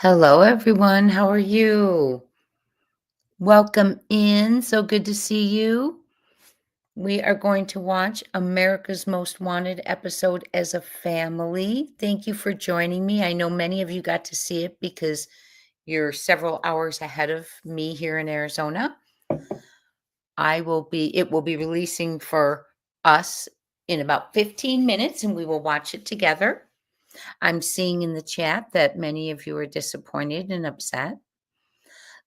Hello, everyone. How are you? Welcome in. So good to see you. We are going to watch America's Most Wanted episode as a family. Thank you for joining me. I know many of you got to see it because you're several hours ahead of me here in Arizona. It will be releasing for us in about 15 minutes and we will watch it together. I'm seeing in the chat that many of you are disappointed and upset.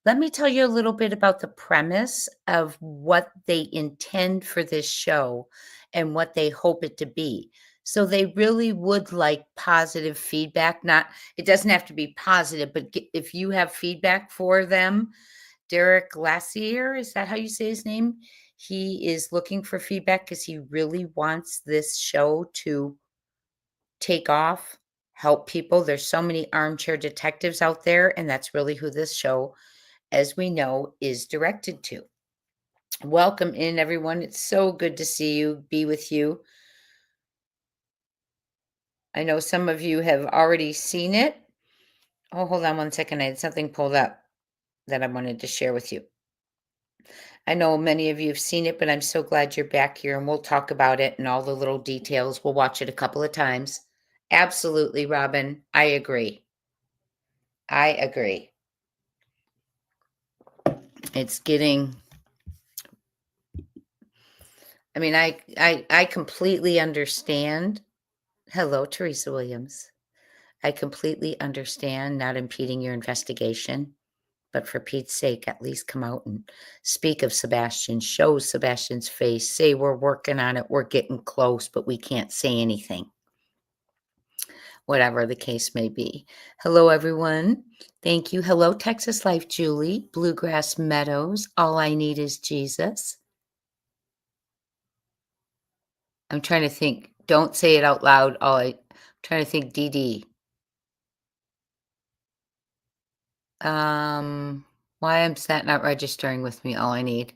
Let me tell you a little bit about the premise of what they intend for this show and what they hope it to be. So they really would like positive feedback. Not, it doesn't have to be positive, but if you have feedback for them, Derek Lassier, is that how you say his name? He is looking for feedback because he really wants this show to take off, help people. There's so many armchair detectives out there, and that's really who this show, as we know, is directed to. Welcome in, everyone. It's so good to see you, be with you. I know some of you have already seen it. Oh, hold on one second. I had something pulled up that I wanted to share with you. I know many of you have seen it, but I'm so glad you're back here and we'll talk about it and all the little details. We'll watch it a couple of times. Absolutely, Robin. I agree. I agree. It's getting I completely understand. Hello, Teresa Williams. I completely understand not impeding your investigation, but for Pete's sake, at least come out and speak of Sebastian, show Sebastian's face, say we're working on it, we're getting close, but we can't say anything, whatever the case may be. Hello, everyone. Thank you. Hello, Texas Life, Julie, Bluegrass Meadows. All I need is Jesus. I'm trying to think. Don't say it out loud. I'm trying to think. DD. Why am that not registering with me? All I need.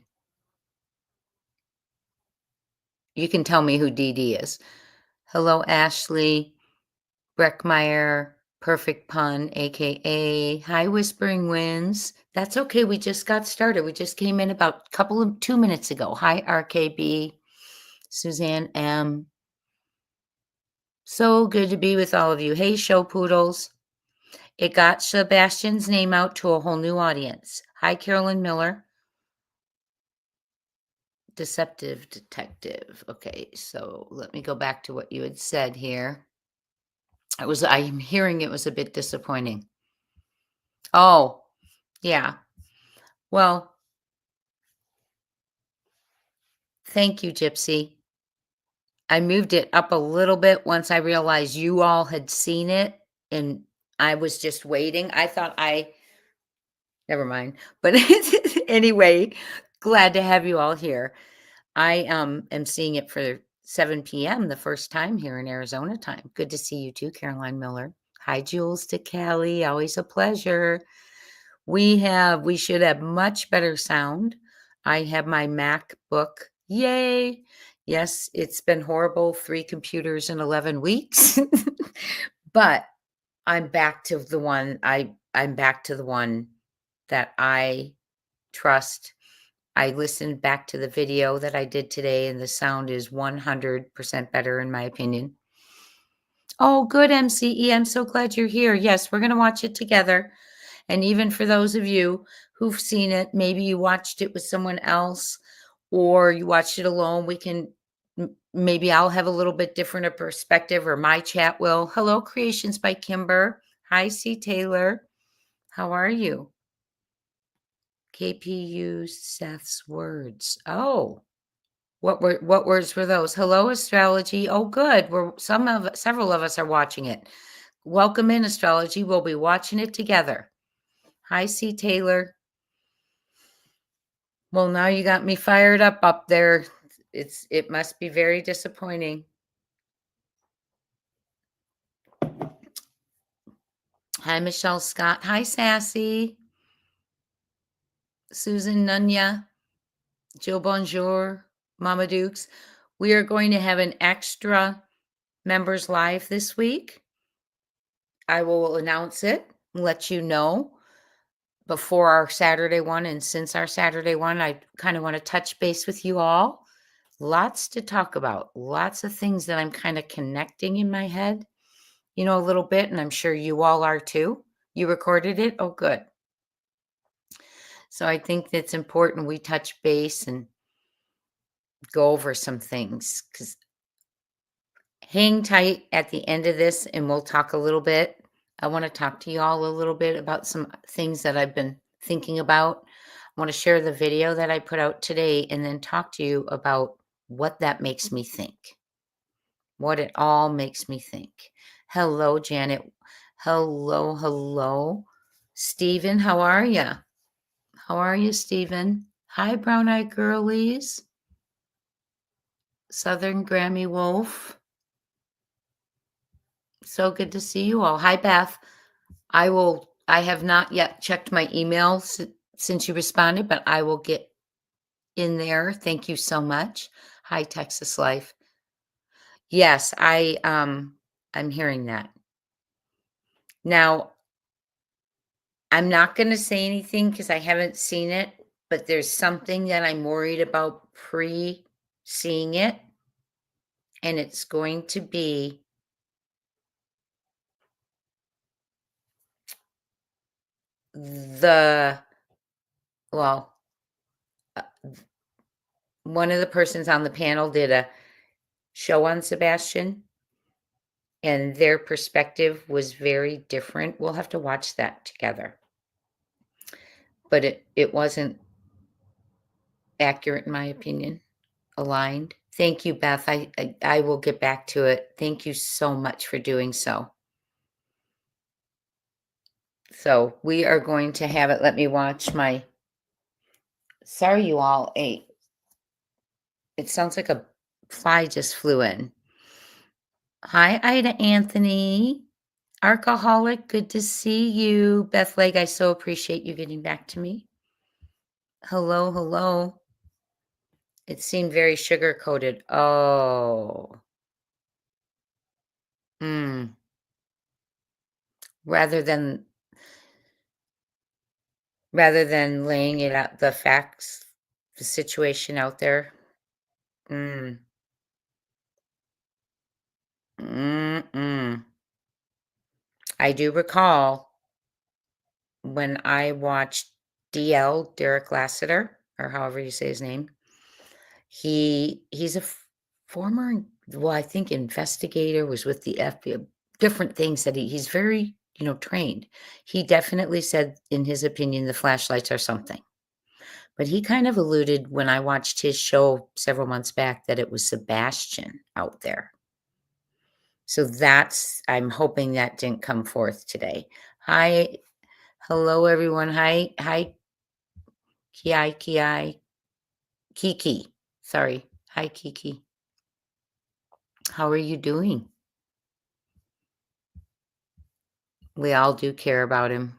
You can tell me who DD is. Hello, Ashley, Breckmeyer, Perfect Pun, aka Hi Whispering Winds. That's okay. We just got started. We just came in about 2 minutes ago. Hi, RKB, Suzanne M. So good to be with all of you. Hey, show poodles. It got Sebastian's name out to a whole new audience. Hi, Carolyn Miller. Deceptive detective. Okay, so let me go back to what you had said here. I'm hearing it was a bit disappointing. Oh, yeah. Well, thank you, Gypsy. I moved it up a little bit once I realized you all had seen it and I was just waiting. Never mind. But anyway, glad to have you all here. I am seeing it for 7 p.m. the first time here in Arizona time. Good to see you too, Caroline Miller. Hi, Jules to Callie. Always a pleasure. We should have much better sound. I have my MacBook. Yay. Yes, it's been horrible. 3 computers in 11 weeks. But I'm back to the one I'm back to the one that I trust. I listened back to the video that I did today, and the sound is 100% better in my opinion. Oh, good, MCE. I'm so glad you're here. Yes, we're going to watch it together. And even for those of you who've seen it, maybe you watched it with someone else or you watched it alone, maybe I'll have a little bit different a perspective or my chat will. Hello, Creations by Kimber. Hi, C. Taylor. How are you? KP used Seth's words. Oh, what words were those? Hello, astrology. Oh, good. Several of us are watching it. Welcome in, astrology. We'll be watching it together. Hi, C. Taylor. Well, now you got me fired up there. It must be very disappointing. Hi, Michelle Scott. Hi, Sassy. Susan Nunya. Jill Bonjour. Mama Dukes. We are going to have an extra members live this week. I will announce it let you know before our Saturday one and since our Saturday one, I kind of want to touch base with you all. Lots to talk about, lots of things that I'm kind of connecting in my head, a little bit, and I'm sure you all are too. You recorded it? Oh, good. So I think it's important we touch base and go over some things because hang tight at the end of this and we'll talk a little bit. I want to talk to you all a little bit about some things that I've been thinking about. I want to share the video that I put out today and then talk to you about what that makes me think, what it all makes me think. Hello, Janet. Hello, hello. Stephen, how are you? How are you, Stephen? Hi, brown-eyed girlies. Southern Grammy Wolf. So good to see you all. Hi, Beth. I have not yet checked my email since you responded, but I will get in there. Thank you so much. Hi, Texas Life. Yes, I'm hearing that. Now, I'm not going to say anything because I haven't seen it, but there's something that I'm worried about seeing it, and it's going to be the, well, uh, one of the persons on the panel did a show on Sebastian, and their perspective was very different. We'll have to watch that together. But it wasn't accurate in my opinion, aligned. Thank you, Beth. I will get back to it. Thank you so much for doing so. So we are going to have it. Let me watch my, sorry you all, it sounds like a fly just flew in. Hi, Ida Anthony. Alcoholic, good to see you. Beth Leg, I so appreciate you getting back to me. Hello, hello. It seemed very sugar-coated. Oh. Mm. Rather than laying it out, the facts, the situation out there. Mm. Mm-mm. I do recall when I watched DL, Derek Lassiter, or however you say his name. He's a former, well, I think investigator, was with the FBI, different things that he's very, trained. He definitely said, in his opinion, the flashlights are something. But he kind of alluded when I watched his show several months back that it was Sebastian out there. So I'm hoping that didn't come forth today. Hi, hello everyone. Hi, Kiki. Sorry. Hi, Kiki. How are you doing? We all do care about him.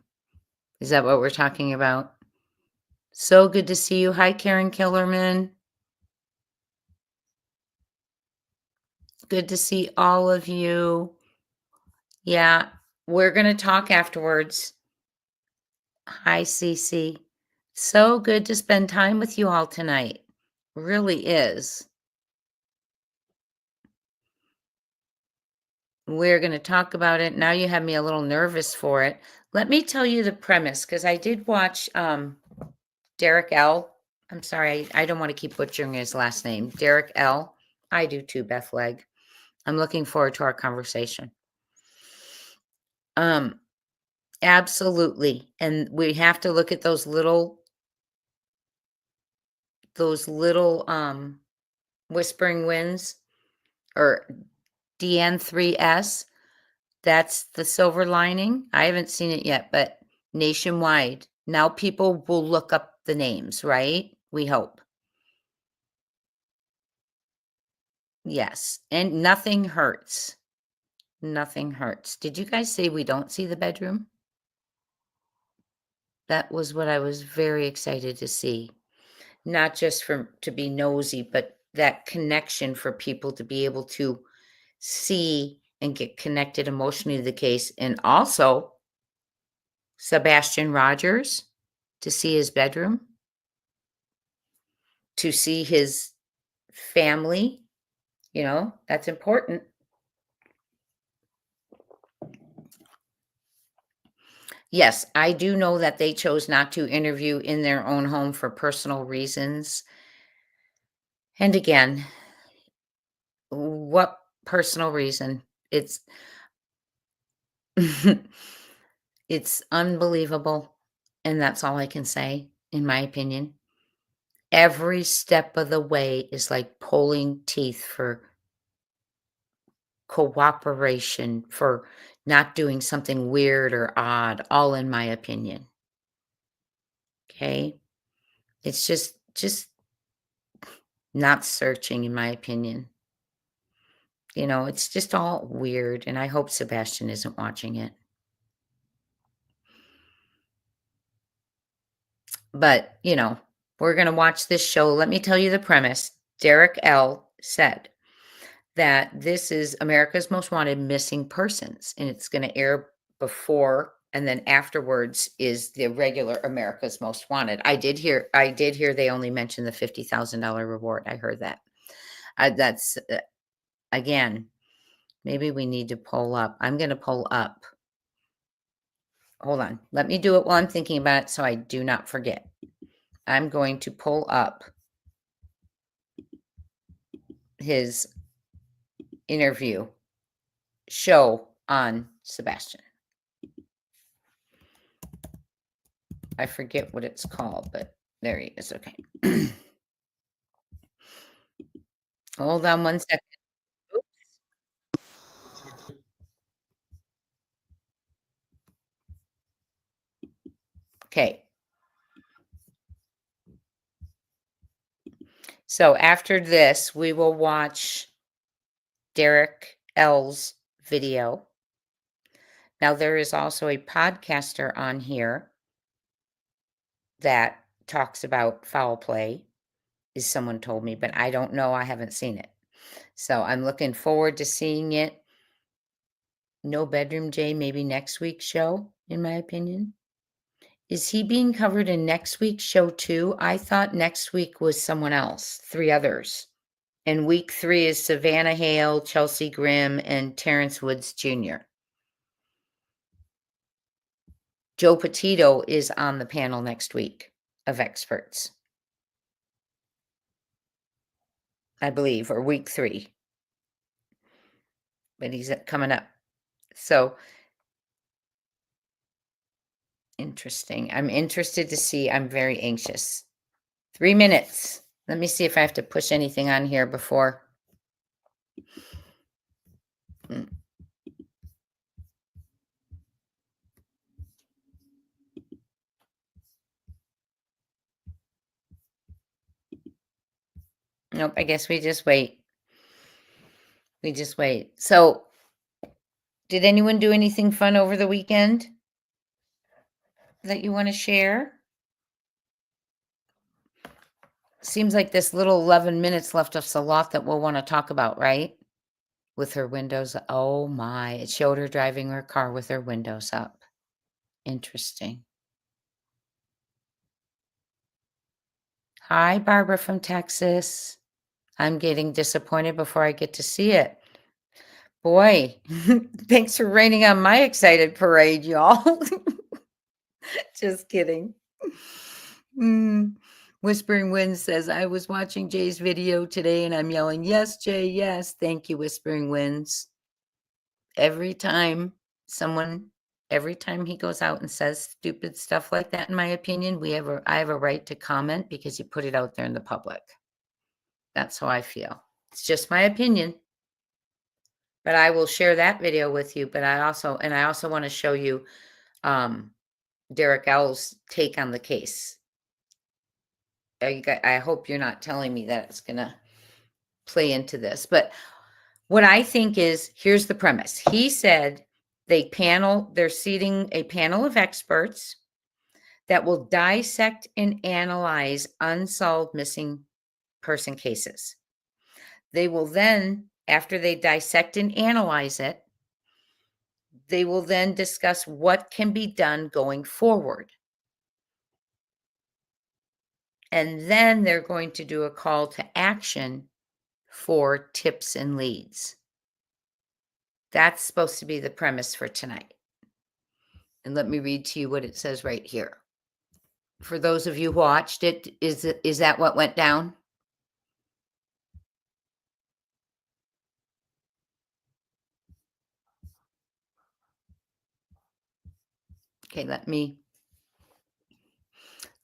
Is that what we're talking about? So good to see you. Hi, Karen Killerman. Good to see all of you. Yeah, we're going to talk afterwards. Hi, Cece. So good to spend time with you all tonight. Really is. We're going to talk about it. Now you have me a little nervous for it. Let me tell you the premise, because I did watch Derek L. I'm sorry, I don't want to keep butchering his last name. Derek L. I do too, Beth Leg. I'm looking forward to our conversation. Absolutely. And we have to look at those little whispering winds, or DN3S. That's the silver lining. I haven't seen it yet, but nationwide. Now people will look up the names, right? We hope. Yes. And nothing hurts. Nothing hurts. Did you guys say we don't see the bedroom? That was what I was very excited to see. Not just to be nosy, but that connection for people to be able to see and get connected emotionally to the case. And also, Sebastian Rogers to see his bedroom, to see his family, that's important. Yes, I do know that they chose not to interview in their own home for personal reasons. And again, what personal reason? It's it's unbelievable, and that's all I can say, in my opinion. Every step of the way is like pulling teeth for cooperation, for not doing something weird or odd, all in my opinion. Okay? It's just not searching, in my opinion. It's just all weird, and I hope Sebastian isn't watching it. But, we're gonna watch this show. Let me tell you the premise. Derek L. said that this is America's Most Wanted Missing Persons, and it's gonna air before and then afterwards is the regular America's Most Wanted. I did hear they only mentioned the $50,000 reward. I heard that. That's again, maybe we need to pull up. I'm gonna pull up. Hold on. Let me do it while I'm thinking about it so I do not forget. I'm going to pull up his interview show on Sebastian. I forget what it's called, but there he is. Okay. Hold on one second. Okay. So after this, we will watch Derek L's video. Now, there is also a podcaster on here that talks about foul play, is someone told me, but I don't know. I haven't seen it. So I'm looking forward to seeing it. No Bedroom Jay, maybe next week's show, in my opinion. Is he being covered in next week's show too? I thought next week was someone else, 3 others. And week 3 is Savannah Hale, Chelsea Grimm, and Terrence Woods Jr. Joe Petito is on the panel next week of experts, I believe, or week 3. But he's coming up. So interesting. I'm interested to see. I'm very anxious. 3 minutes. Let me see if I have to push anything on here before. Nope, I guess we just wait. We just wait. So, did anyone do anything fun over the weekend that you want to share? Seems like this little 11 minutes left us a lot that we'll want to talk about, right? With her windows, oh my, it showed her driving her car with her windows up. Interesting. Hi, Barbara from Texas. I'm getting disappointed before I get to see it. Boy, thanks for raining on my excited parade, y'all. Just kidding. Whispering Winds says, I was watching Jay's video today and I'm yelling, yes, Jay, yes. Thank you, Whispering Winds. Every time he goes out and says stupid stuff like that, in my opinion, I have a right to comment because you put it out there in the public. That's how I feel. It's just my opinion. But I will share that video with you. But I also want to show you Derek L's take on the case. I hope you're not telling me that it's going to play into this. But what I think is, here's the premise. He said they're seating a panel of experts that will dissect and analyze unsolved missing person cases. They will then, after they dissect and analyze it, They will then discuss what can be done going forward. And then they're going to do a call to action for tips and leads. That's supposed to be the premise for tonight. And let me read to you what it says right here. For those of you who watched it, is that what went down? Okay, let me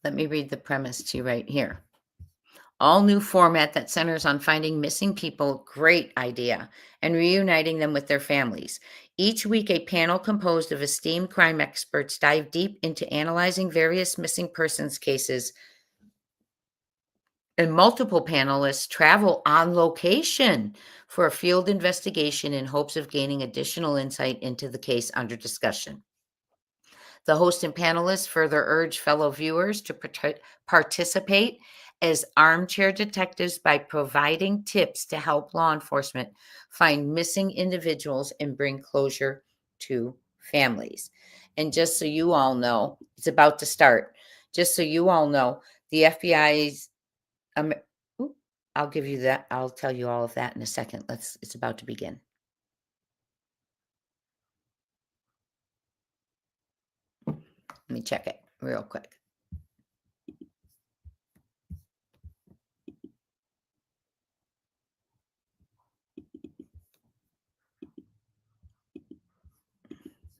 read the premise to you right here. All new format that centers on finding missing people, great idea, and reuniting them with their families. Each week, a panel composed of esteemed crime experts dive deep into analyzing various missing persons cases, and multiple panelists travel on location for a field investigation in hopes of gaining additional insight into the case under discussion. The host and panelists further urge fellow viewers to participate as armchair detectives by providing tips to help law enforcement find missing individuals and bring closure to families. And just so you all know, it's about to start. Just so you all know, the FBI's I'll give you that. I'll tell you all of that in a second. It's about to begin. Let me check it real quick.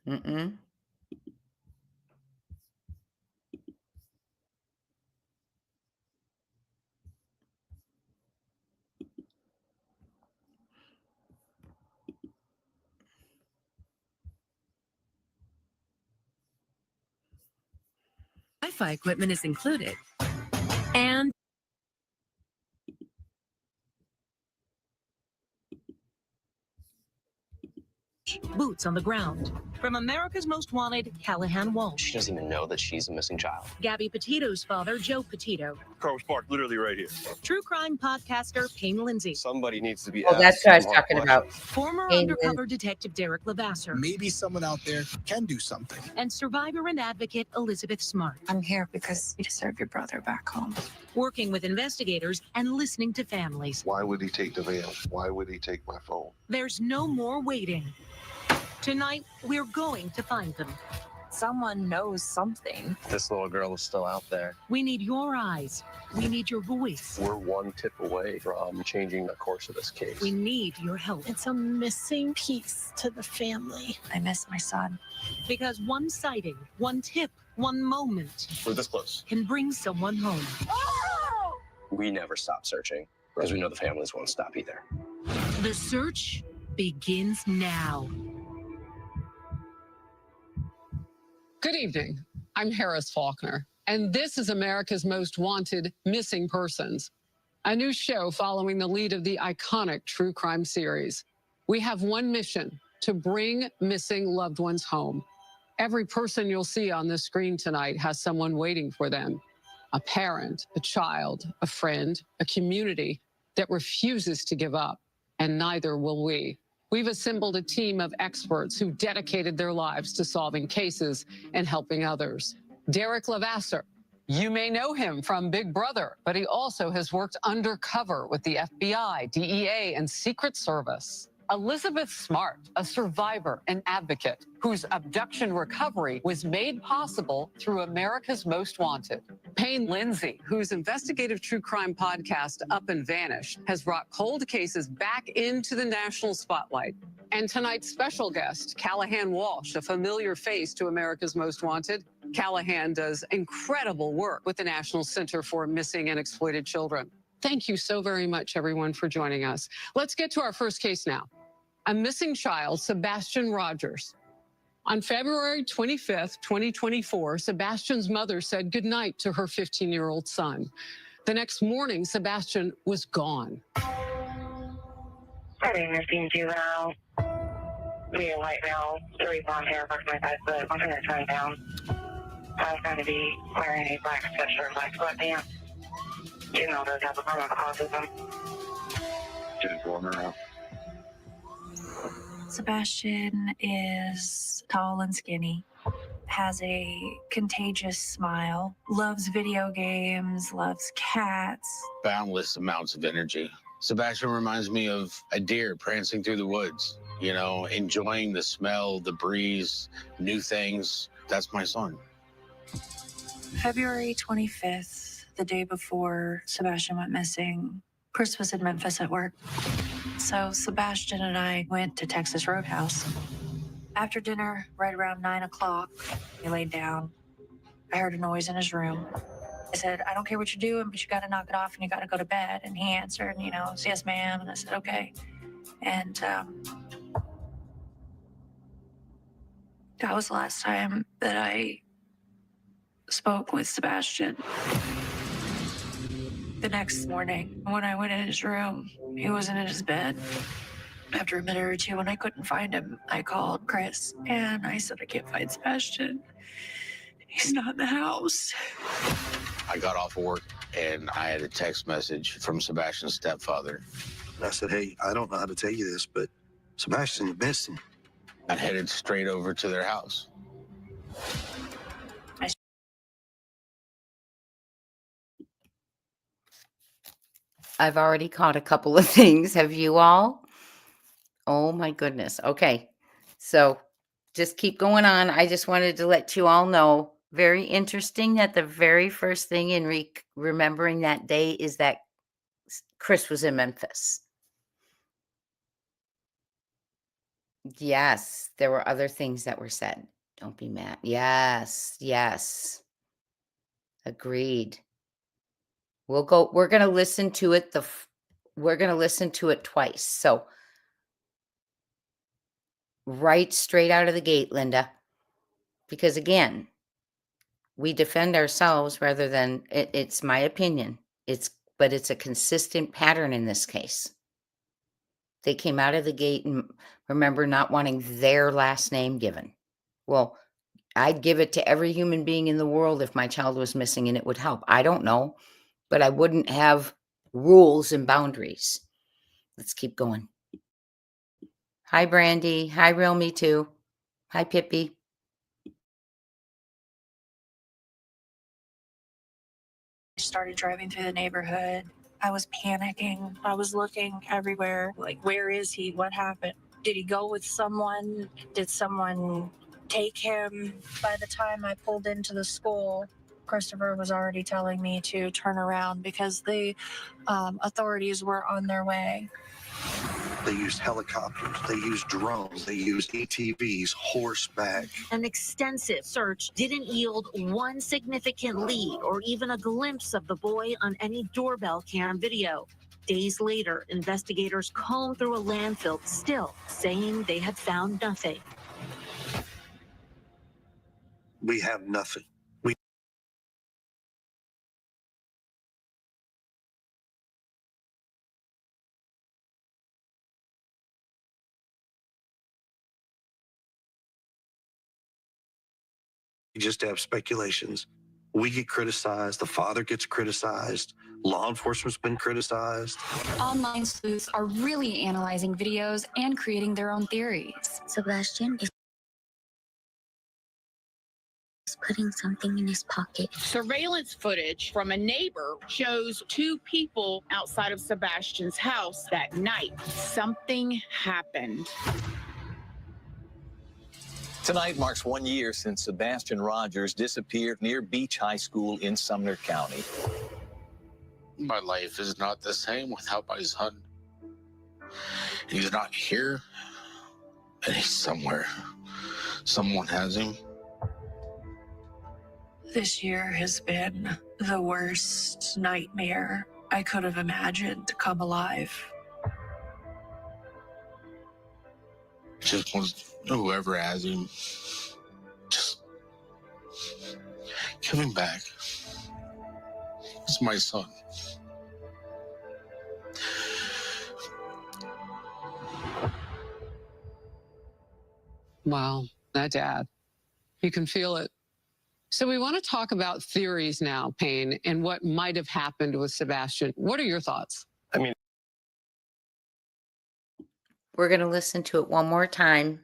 Mm-mm. Wi-Fi equipment is included. And boots on the ground. From America's Most Wanted, Callahan Walsh. She doesn't even know that she's a missing child. Gabby Petito's father, Joe Petito. Car was parked literally right here. True crime podcaster Payne Lindsay. Somebody needs to be Oh, that's what I was talking about. Former Payne undercover detective Derek Levasseur. Maybe someone out there can do something. And survivor and advocate Elizabeth Smart. I'm here because you deserve your brother back home. Working with investigators and listening to families. Why would he take the veil? Why would he take my phone? There's no more waiting. Tonight, we're going to find them. Someone knows something. This little girl is still out there. We need your eyes. We need your voice. We're one tip away from changing the course of this case. We need your help. It's a missing piece to the family. I miss my son. Because one sighting, one tip, one moment We're this close. can bring someone home. We never stop searching because we know the families won't stop either. The search begins now. Good evening. I'm Harris Faulkner, and this is America's Most Wanted Missing Persons, a new show following the lead of the iconic true crime series. We have one mission: to bring missing loved ones home. Every person you'll see on this screen tonight has someone waiting for them: a parent, a child, a friend, a community that refuses to give up, and neither will we. We've assembled a team of experts who dedicated their lives to solving cases and helping others. Derek Levasseur, you may know him from Big Brother, but he also has worked undercover with the FBI, DEA, and Secret Service. Elizabeth Smart, a survivor and advocate whose abduction recovery was made possible through America's Most Wanted. Payne Lindsay, whose investigative true crime podcast Up and Vanished has brought cold cases back into the national spotlight. And tonight's special guest, Callahan Walsh, a familiar face to America's Most Wanted. Callahan does incredible work with the National Center for Missing and Exploited Children. Thank you so very much, everyone, for joining us. Let's get to our first case now. A missing child, Sebastian Rogers. On February 25th, 2024, Sebastian's mother said goodnight to her 15-year-old son. The next morning, Sebastian was gone. My name is Dean Juvenile. We are white male, 3 blonde hair, approximately 5 foot, 120 pounds. I was going to be wearing a black sweatshirt, black sweatpants. You know those have a form of autism. Just going around. Sebastian is tall and skinny, has a contagious smile, loves video games, loves cats. Boundless amounts of energy. Sebastian reminds me of a deer prancing through the woods, you know, enjoying the smell, the breeze, new things. That's my son. February 25th, the day before Sebastian went missing, Chris was in Memphis at work. So Sebastian and I went to Texas Roadhouse. After dinner, right around 9 o'clock, he laid down. I heard a noise in his room. I said, I don't care what you're doing, but you got to knock it off and you got to go to bed. And he answered, you know, yes, ma'am. And I said, okay. And that was the last time that I spoke with Sebastian. The next morning, when I went in his room, he wasn't in his bed. After a minute or two, when I couldn't find him, I called Chris and I said, I can't find Sebastian. He's not in the house. I got off of work and I had a text message from Sebastian's stepfather. I said, hey, I don't know how to tell you this, but Sebastian's missing. I headed straight over to their house. I've already caught a couple of things. Have you all? Oh my goodness. Okay. So just keep going on. I just wanted to let you all know. Very interesting that the very first thing in remembering that day is that Chris was in Memphis. Yes, there were other things that were said. Don't be mad. Yes, yes. Agreed. We're going to listen to it. We're going to listen to it twice. So right straight out of the gate, Linda, because again, we defend ourselves rather than it's my opinion. But it's a consistent pattern in this case. They came out of the gate and remember not wanting their last name given. Well, I'd give it to every human being in the world if my child was missing and it would help. I don't know, but I wouldn't have rules and boundaries. Let's keep going. Hi, Brandy. Hi, Real Me Too. Hi, Pippi. I started driving through the neighborhood. I was panicking. I was looking everywhere. Like, where is he? What happened? Did he go with someone? Did someone take him? By the time I pulled into the school, Christopher was already telling me to turn around because the authorities were on their way. They used helicopters, they used drones, they used ATVs, horseback. An extensive search didn't yield one significant lead or even a glimpse of the boy on any doorbell cam video. Days later, investigators combed through a landfill, still saying they had found nothing. We have nothing. We just have speculations. We get criticized. The father gets criticized. Law enforcement's been criticized. Online sleuths are really analyzing videos and creating their own theories. Sebastian is putting something in his pocket. Surveillance footage from a neighbor shows two people outside of Sebastian's house that night. Something happened. Tonight marks 1 year since Sebastian Rogers disappeared near Beach High School in Sumner County. My life is not the same without my son. He's not here, and he's somewhere. Someone has him. This year has been the worst nightmare I could have imagined to come alive. Just wants whoever has him, just give him back. It's my son. Wow, that dad. You can feel it. So we want to talk about theories now, Payne, and what might have happened with Sebastian. What are your thoughts? I mean, We're going to listen to it one more time.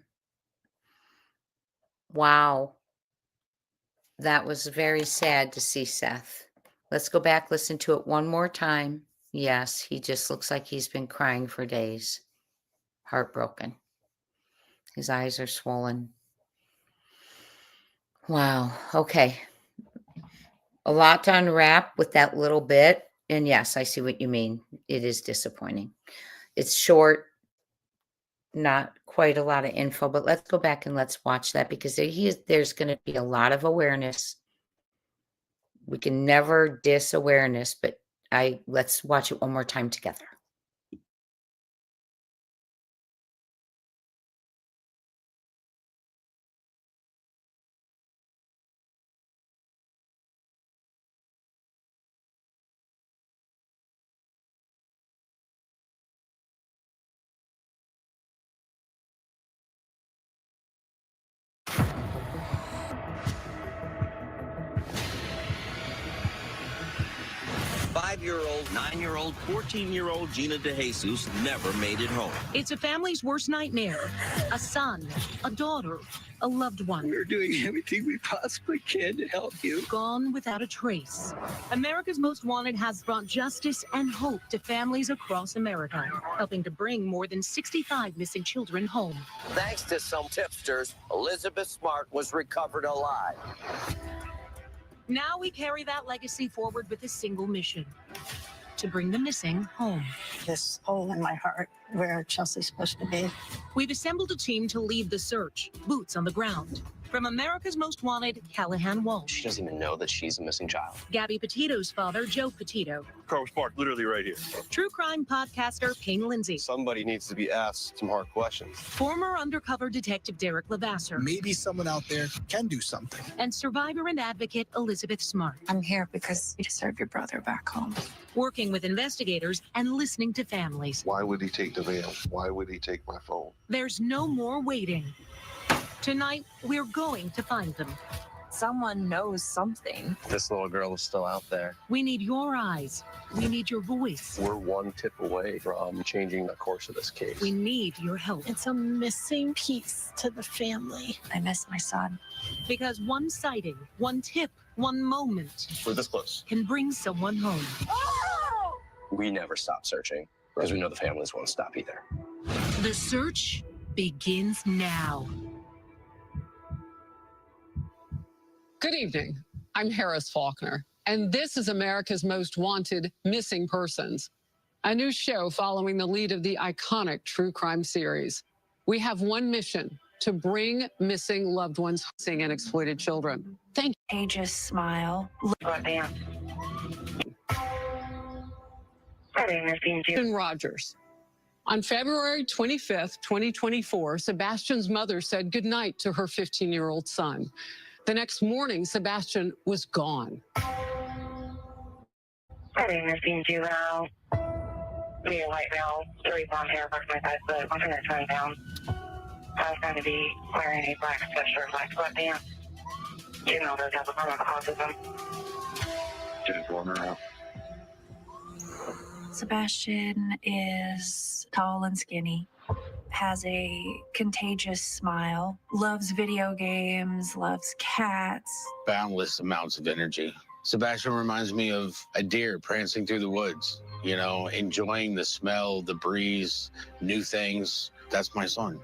Wow. That was very sad to see Seth. Let's go back, listen to it one more time. Yes, he just looks like he's been crying for days. Heartbroken. His eyes are swollen. Wow. Okay. A lot to unwrap with that little bit. And yes, I see what you mean. It is disappointing. It's short, not quite a lot of info, but let's go back and let's watch that because there's going to be a lot of awareness. We can never diss awareness, but let's watch it one more time together. Five-year-old, 9-year-old, 14-year-old Gina DeJesus never made it home. It's a family's worst nightmare. A son, a daughter, a loved one. We're doing everything we possibly can to help you. Gone without a trace. America's Most Wanted has brought justice and hope to families across America, helping to bring more than 65 missing children home. Thanks to some tipsters, Elizabeth Smart was recovered alive. Now we carry that legacy forward with a single mission: to bring the missing home. This hole in my heart where Chelsea's supposed to be. We've assembled a team to lead the search, boots on the ground. From America's Most Wanted, Callahan Walsh. She doesn't even know that she's a missing child. Gabby Petito's father, Joe Petito. Car was parked literally right here. True crime podcaster, Payne Lindsay. Somebody needs to be asked some hard questions. Former undercover detective Derek Levasseur. Maybe someone out there can do something. And survivor and advocate Elizabeth Smart. I'm here because you deserve your brother back home. Working with investigators and listening to families. Why would he take the van? Why would he take my phone? There's no more waiting. Tonight, we're going to find them. Someone knows something. This little girl is still out there. We need your eyes. We need your voice. We're one tip away from changing the course of this case. We need your help. It's a missing piece to the family. I miss my son. Because one sighting, one tip, one moment We're this close. can bring someone home. We never stop searching because we know the families won't stop either. The search begins now. Good evening. I'm Harris Faulkner, and this is America's Most Wanted Missing Persons, a new show following the lead of the iconic true crime series. We have one mission: to bring missing loved ones, missing and exploited children. Thank you. Aegis smile. Rogers. On February 25th, 2024, Sebastian's mother said goodnight to her 15-year-old son. The next morning, Sebastian was gone. My name is being juvenile. Be a white male, 3 blonde hair, approximately 5 foot, 120 pounds. I was going to be wearing a black sweatshirt, black sweatpants. Juvenile does have a form of autism. Just run around. Sebastian is tall and skinny, has a contagious smile, loves video games, loves cats. Boundless amounts of energy. Sebastian reminds me of a deer prancing through the woods, you know, enjoying the smell, the breeze, new things. That's my son.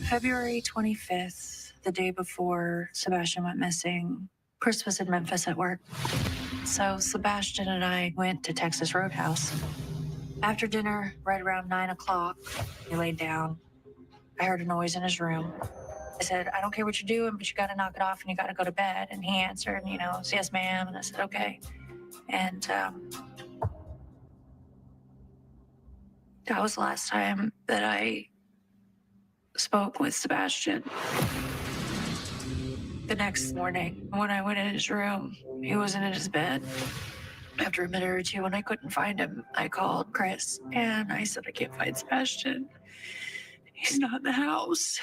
February 25th, the day before Sebastian went missing, Chris was in Memphis at work. So Sebastian and I went to Texas Roadhouse. After dinner, right around 9 o'clock, he laid down. I heard a noise in his room. I said, I don't care what you're doing, but you got to knock it off and you got to go to bed. And he answered, you know, yes, ma'am. And I said, okay. And that was the last time that I spoke with Sebastian. The next morning, when I went in his room, he wasn't in his bed. After a minute or two, when I couldn't find him, I called Chris and I said, I can't find Sebastian. He's not in the house.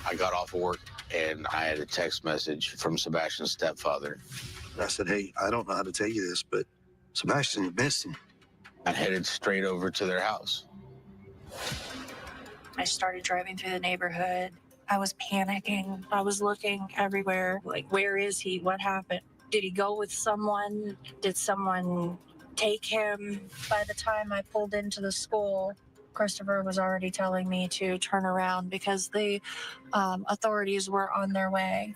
I got off of work and I had a text message from Sebastian's stepfather. I said, hey, I don't know how to tell you this, but Sebastian's missing. I headed straight over to their house. I started driving through the neighborhood. I was panicking. I was looking everywhere. Like, where is he? What happened? Did he go with someone? Did someone take him? By the time I pulled into the school, Christopher was already telling me to turn around because the authorities were on their way.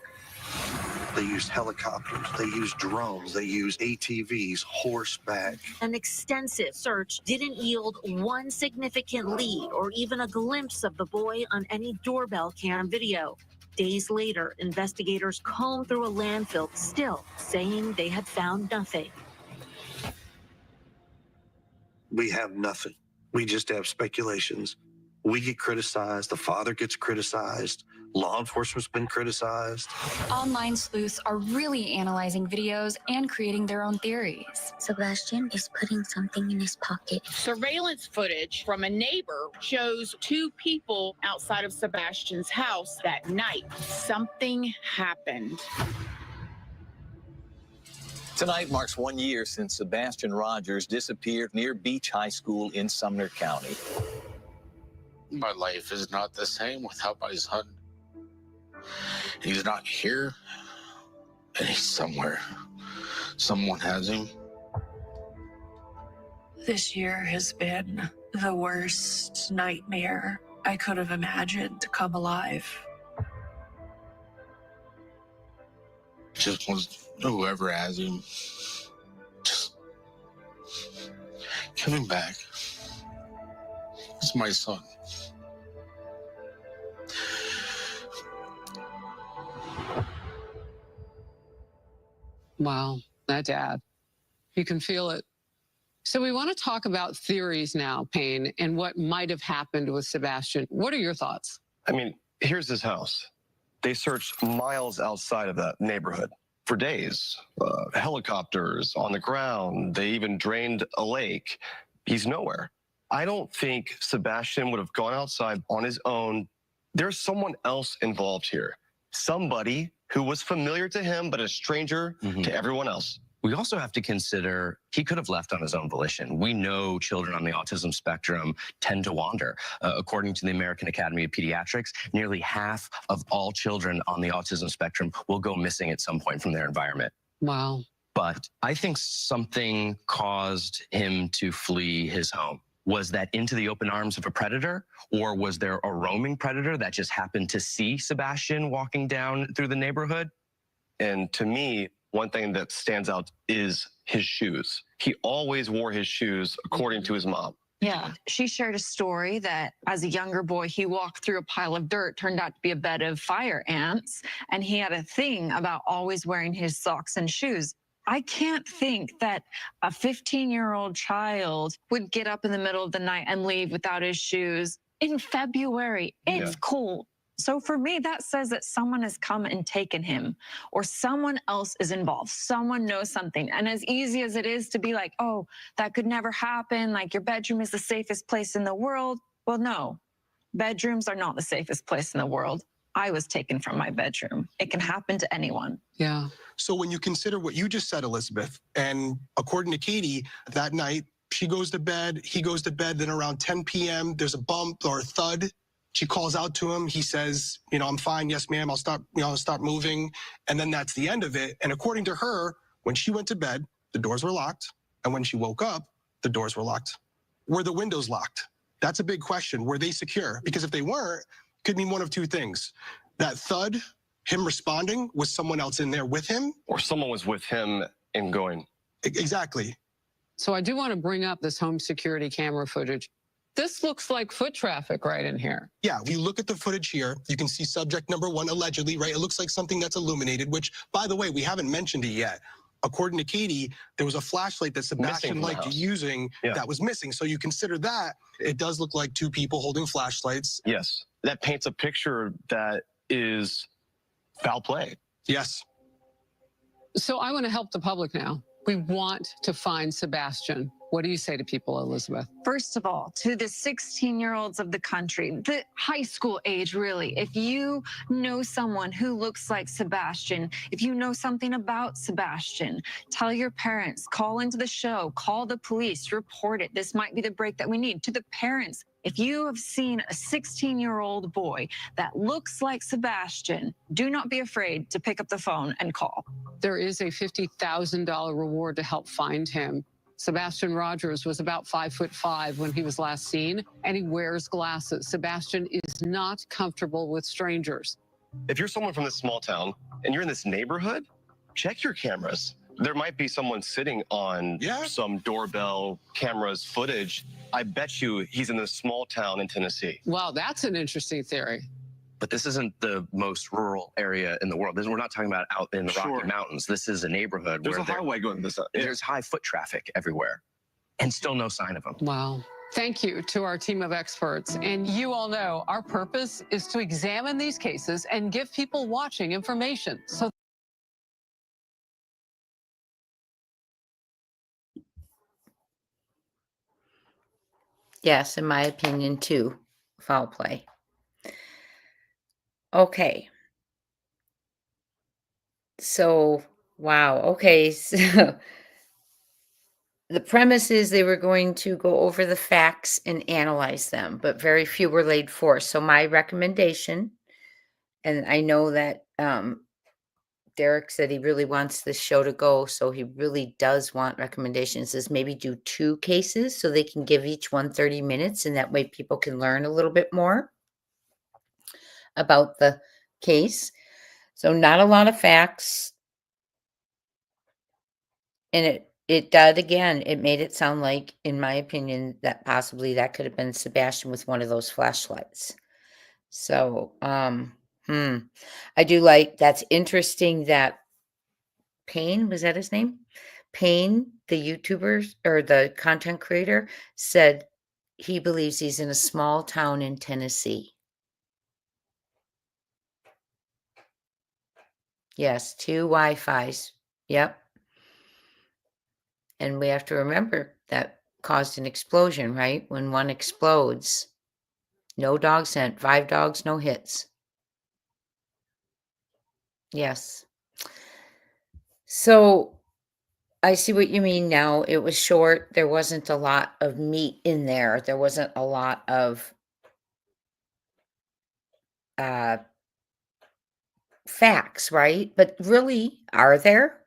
They used helicopters, they used drones, they used ATVs, horseback. An extensive search didn't yield one significant lead or even a glimpse of the boy on any doorbell cam video. Days later, investigators combed through a landfill, still saying they had found nothing. We have nothing. We just have speculations. We get criticized, the father gets criticized, law enforcement's been criticized. Online sleuths are really analyzing videos and creating their own theories. Sebastian is putting something in his pocket. Surveillance footage from a neighbor shows two people outside of Sebastian's house that night. Something happened. Tonight marks 1 year since Sebastian Rogers disappeared near Beach High School in Sumner County. My life is not the same without my son. He's not here, and he's somewhere. Someone has him. This year has been the worst nightmare I could have imagined to come alive. Just wants whoever has him, just coming back. It's my son. Wow, that dad. You can feel it. So we want to talk about theories now, Payne, and what might have happened with Sebastian. What are your thoughts? I mean, here's his house. They searched miles outside of that neighborhood for days. Helicopters on the ground. They even drained a lake. He's nowhere. I don't think Sebastian would have gone outside on his own. There's someone else involved here. Somebody who was familiar to him, but a stranger to everyone else. We also have to consider he could have left on his own volition. We know children on the autism spectrum tend to wander. According to the American Academy of Pediatrics, nearly half of all children on the autism spectrum will go missing at some point from their environment. Wow. But I think something caused him to flee his home. Was that into the open arms of a predator, or was there a roaming predator that just happened to see Sebastian walking down through the neighborhood? And to me, one thing that stands out is his shoes. He always wore his shoes according to his mom. Yeah. She shared a story that as a younger boy, he walked through a pile of dirt, turned out to be a bed of fire ants, and he had a thing about always wearing his socks and shoes. I can't think that a 15-year-old child would get up in the middle of the night and leave without his shoes in February. It's cold. So for me, that says that someone has come and taken him, or someone else is involved. Someone knows something. And as easy as it is to be like, oh, that could never happen, like your bedroom is the safest place in the world. Well, no, bedrooms are not the safest place in the world. I was taken from my bedroom. It can happen to anyone. Yeah. So when you consider what you just said, Elizabeth, and according to Katie, that night, she goes to bed, he goes to bed, then around 10 p.m., there's a bump or a thud. She calls out to him. He says, I'm fine. Yes, ma'am. I'll stop moving. And then that's the end of it. And according to her, when she went to bed, the doors were locked. And when she woke up, the doors were locked. Were the windows locked? That's a big question. Were they secure? Because if they weren't, it could mean one of two things. That thud, him responding, was someone else in there with him? Or someone was with him and going. Exactly. So I do want to bring up this home security camera footage. This looks like foot traffic right in here. Yeah, if you look at the footage here, you can see subject number 1, allegedly, right? It looks like something that's illuminated, which, by the way, we haven't mentioned it yet. According to Katie, there was a flashlight that Sebastian liked using that was missing. So you consider that, it does look like two people holding flashlights. Yes, that paints a picture that is foul play. Yes. So I want to help the public now. We want to find Sebastian. What do you say to people, Elizabeth? First of all, to the 16-year-olds of the country, the high school age, really, if you know someone who looks like Sebastian, if you know something about Sebastian, tell your parents, call into the show, call the police, report it. This might be the break that we need. To the parents, If you have seen a 16-year-old boy that looks like Sebastian, do not be afraid to pick up the phone and call. There is a $50,000 reward to help find him. Sebastian Rogers was about 5'5" when he was last seen, and he wears glasses. Sebastian is not comfortable with strangers. If you're someone from this small town and you're in this neighborhood, check your cameras. There might be someone sitting on some doorbell cameras footage. I bet you he's in this small town in Tennessee. Wow, that's an interesting theory. But this isn't the most rural area in the world. We're not talking about out in the Rocky Mountains. This is a neighborhood There's where a highway going this way. There's high foot traffic everywhere, and still no sign of him. Wow. Thank you to our team of experts. And you all know our purpose is to examine these cases and give people watching information. So Yes, in my opinion, too. Foul play. Okay. So, wow. Okay. So the premise is they were going to go over the facts and analyze them, but very few were laid forth. So my recommendation, and I know that Derek said he really wants this show to go, so he really does want recommendations, is maybe do 2 cases so they can give each one 30 minutes, and that way people can learn a little bit more about the case. So not a lot of facts. And it did, again, it made it sound like, in my opinion, that possibly that could have been Sebastian with one of those flashlights. So, I do like, that's interesting that Payne, was that his name? Payne, the YouTuber or the content creator, said he believes he's in a small town in Tennessee. Yes, 2 Wi-Fis. Yep. And we have to remember that caused an explosion, right? When one explodes, no dog scent, 5 dogs, no hits. Yes. So I see what you mean now. It was short. There wasn't a lot of meat in there. There wasn't a lot of facts, right? But really, are there,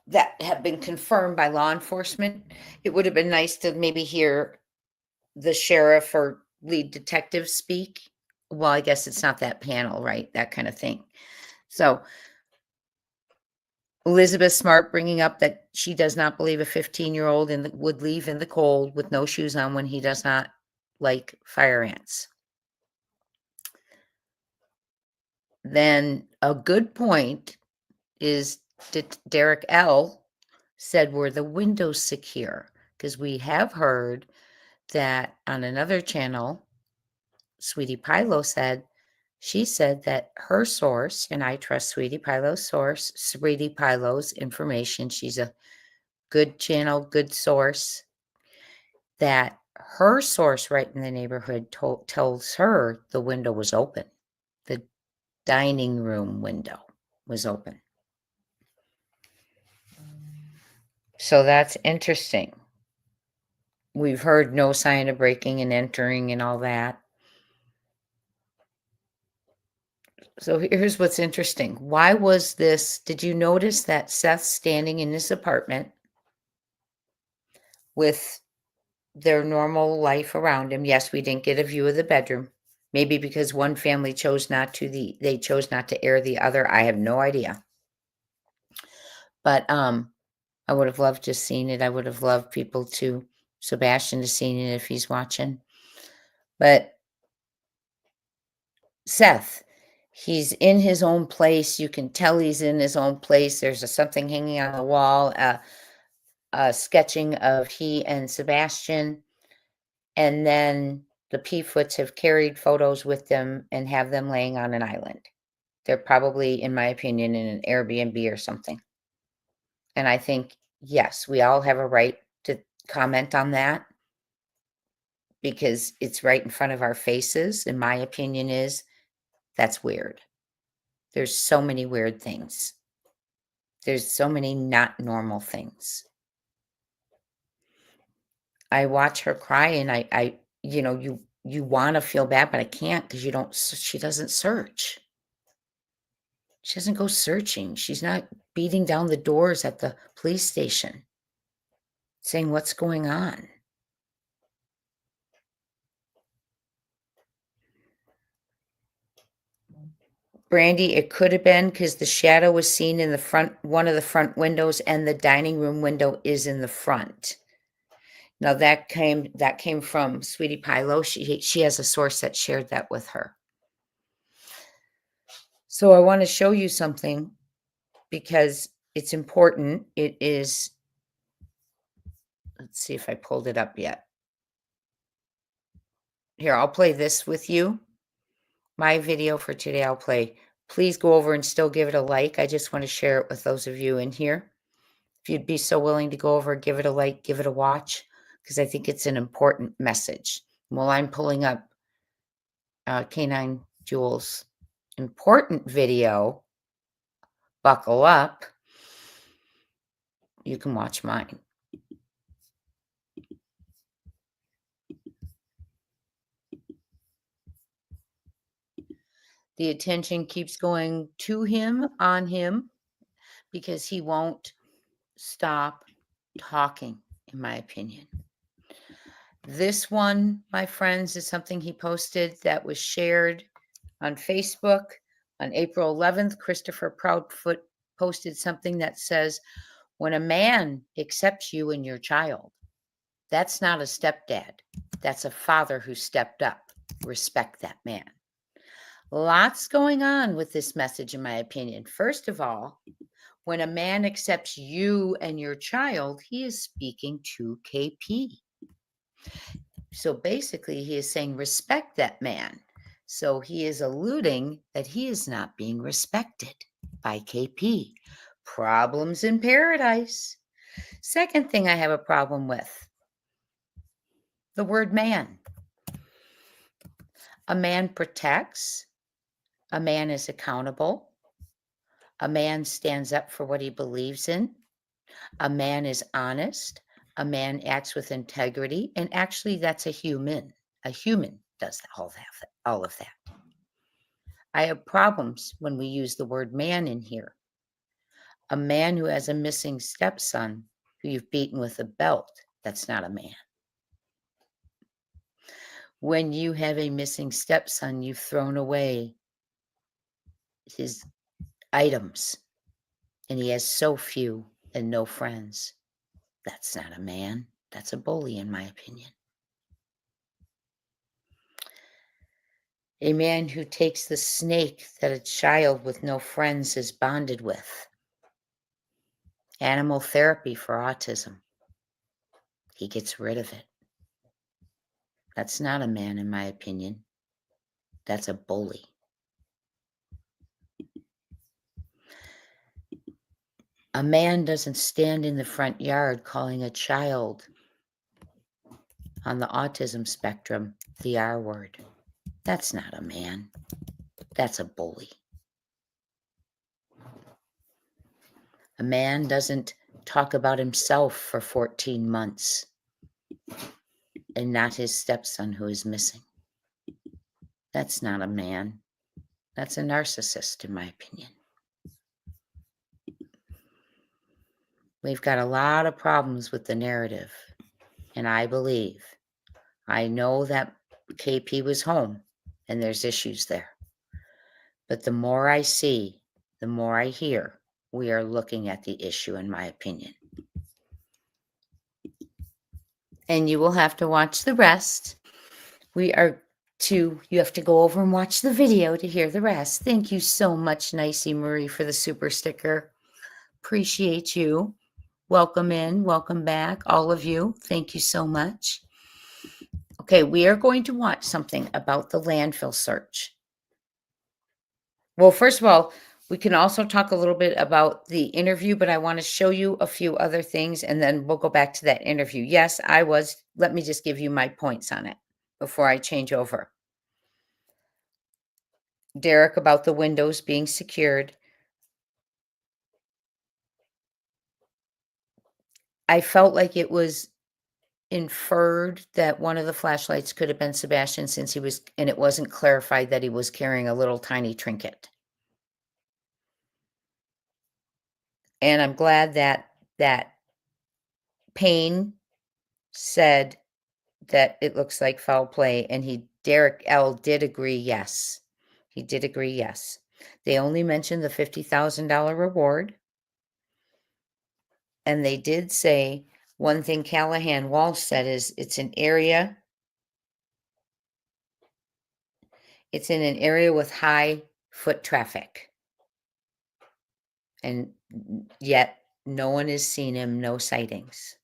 that have been confirmed by law enforcement? It would have been nice to maybe hear the sheriff or lead detective speak. Well, I guess it's not that panel, right? That kind of thing. So Elizabeth Smart bringing up that she does not believe a 15-year-old would leave in the cold with no shoes on when he does not like fire ants. Then a good point is Derek L. said, were the windows secure? Because we have heard that on another channel, Sweetie Pilo said, she said that her source, and I trust Sweetie Pilo's source, Sweetie Pilo's information, she's a good channel, good source, that her source right in the neighborhood tells her the window was open. The dining room window was open. So that's interesting. We've heard no sign of breaking and entering and all that. So here's what's interesting. Why was this? Did you notice that Seth standing in his apartment with their normal life around him? Yes, we didn't get a view of the bedroom. Maybe because one family chose not to they chose not to air the other. I have no idea. But I would have loved to have seen it. I would have loved Sebastian to seen it if he's watching. But Seth, he's in his own place. You can tell he's in his own place. There's something hanging on the wall, a sketching of he and Sebastian. And then the Pfoots have carried photos with them and have them laying on an island. They're probably, in my opinion, in an Airbnb or something. And I think, yes, we all have a right to comment on that because it's right in front of our faces. And my opinion is that's weird. There's so many weird things. There's so many not normal things. I watch her cry and I you know, you want to feel bad, but I can't because she doesn't search. She doesn't go searching. She's not beating down the doors at the police station saying what's going on. Brandy, it could have been because the shadow was seen in the front, one of the front windows, and the dining room window is in the front. Now that came from Sweetie Pilo. She has a source that shared that with her. So I want to show you something because it's important. It is, let's see if I pulled it up yet. Here, I'll play this with you. My video for today, I'll play. Please go over and still give it a like. I just want to share it with those of you in here. If you'd be so willing to go over, give it a like, give it a watch, because I think it's an important message. While I'm pulling up K9 Jules' important video, buckle up, you can watch mine. The attention keeps going to him, on him, because he won't stop talking, in my opinion. This one, my friends, is something he posted that was shared on Facebook on April 11th. Christopher Proudfoot posted something that says, when a man accepts you and your child, that's not a stepdad. That's a father who stepped up. Respect that man. Lots going on with this message, in my opinion. First of all, when a man accepts you and your child, he is speaking to KP. So basically, he is saying, respect that man. So he is alluding that he is not being respected by KP. Problems in paradise. Second thing I have a problem with, the word man. A man protects. A man is accountable. A man stands up for what he believes in. A man is honest. A man acts with integrity. And actually, that's a human. A human does all of that. I have problems when we use the word man in here. A man who has a missing stepson who you've beaten with a belt, that's not a man. When you have a missing stepson, you've thrown away his items and he has so few and no friends. That's not a man. That's a bully, in my opinion. A man who takes the snake that a child with no friends is bonded with. Animal therapy for autism. He gets rid of it. That's not a man, in my opinion. That's a bully. A man doesn't stand in the front yard calling a child on the autism spectrum the R word. That's not a man. That's a bully. A man doesn't talk about himself for 14 months and not his stepson who is missing. That's not a man. That's a narcissist, in my opinion. We've got a lot of problems with the narrative, and I know that KP was home and there's issues there. But the more I see, the more I hear, we are looking at the issue, in my opinion. And you will have to watch the rest. You have to go over and watch the video to hear the rest. Thank you so much, Nicey Marie, for the super sticker. Appreciate you. Welcome in, welcome back, all of you. Thank you so much. Okay, we are going to watch something about the landfill search. Well, first of all, we can also talk a little bit about the interview, but I want to show you a few other things, and then we'll go back to that interview. Yes, let me just give you my points on it before I change over. Derek, about the windows being secured. I felt like it was inferred that one of the flashlights could have been Sebastian since he was, and it wasn't clarified that he was carrying a little tiny trinket. And I'm glad that Payne said that it looks like foul play, and Derek L. did agree, yes. He did agree, yes. They only mentioned the $50,000 reward. And they did say, one thing Callahan Walsh said is it's in an area with high foot traffic. And yet no one has seen him, no sightings.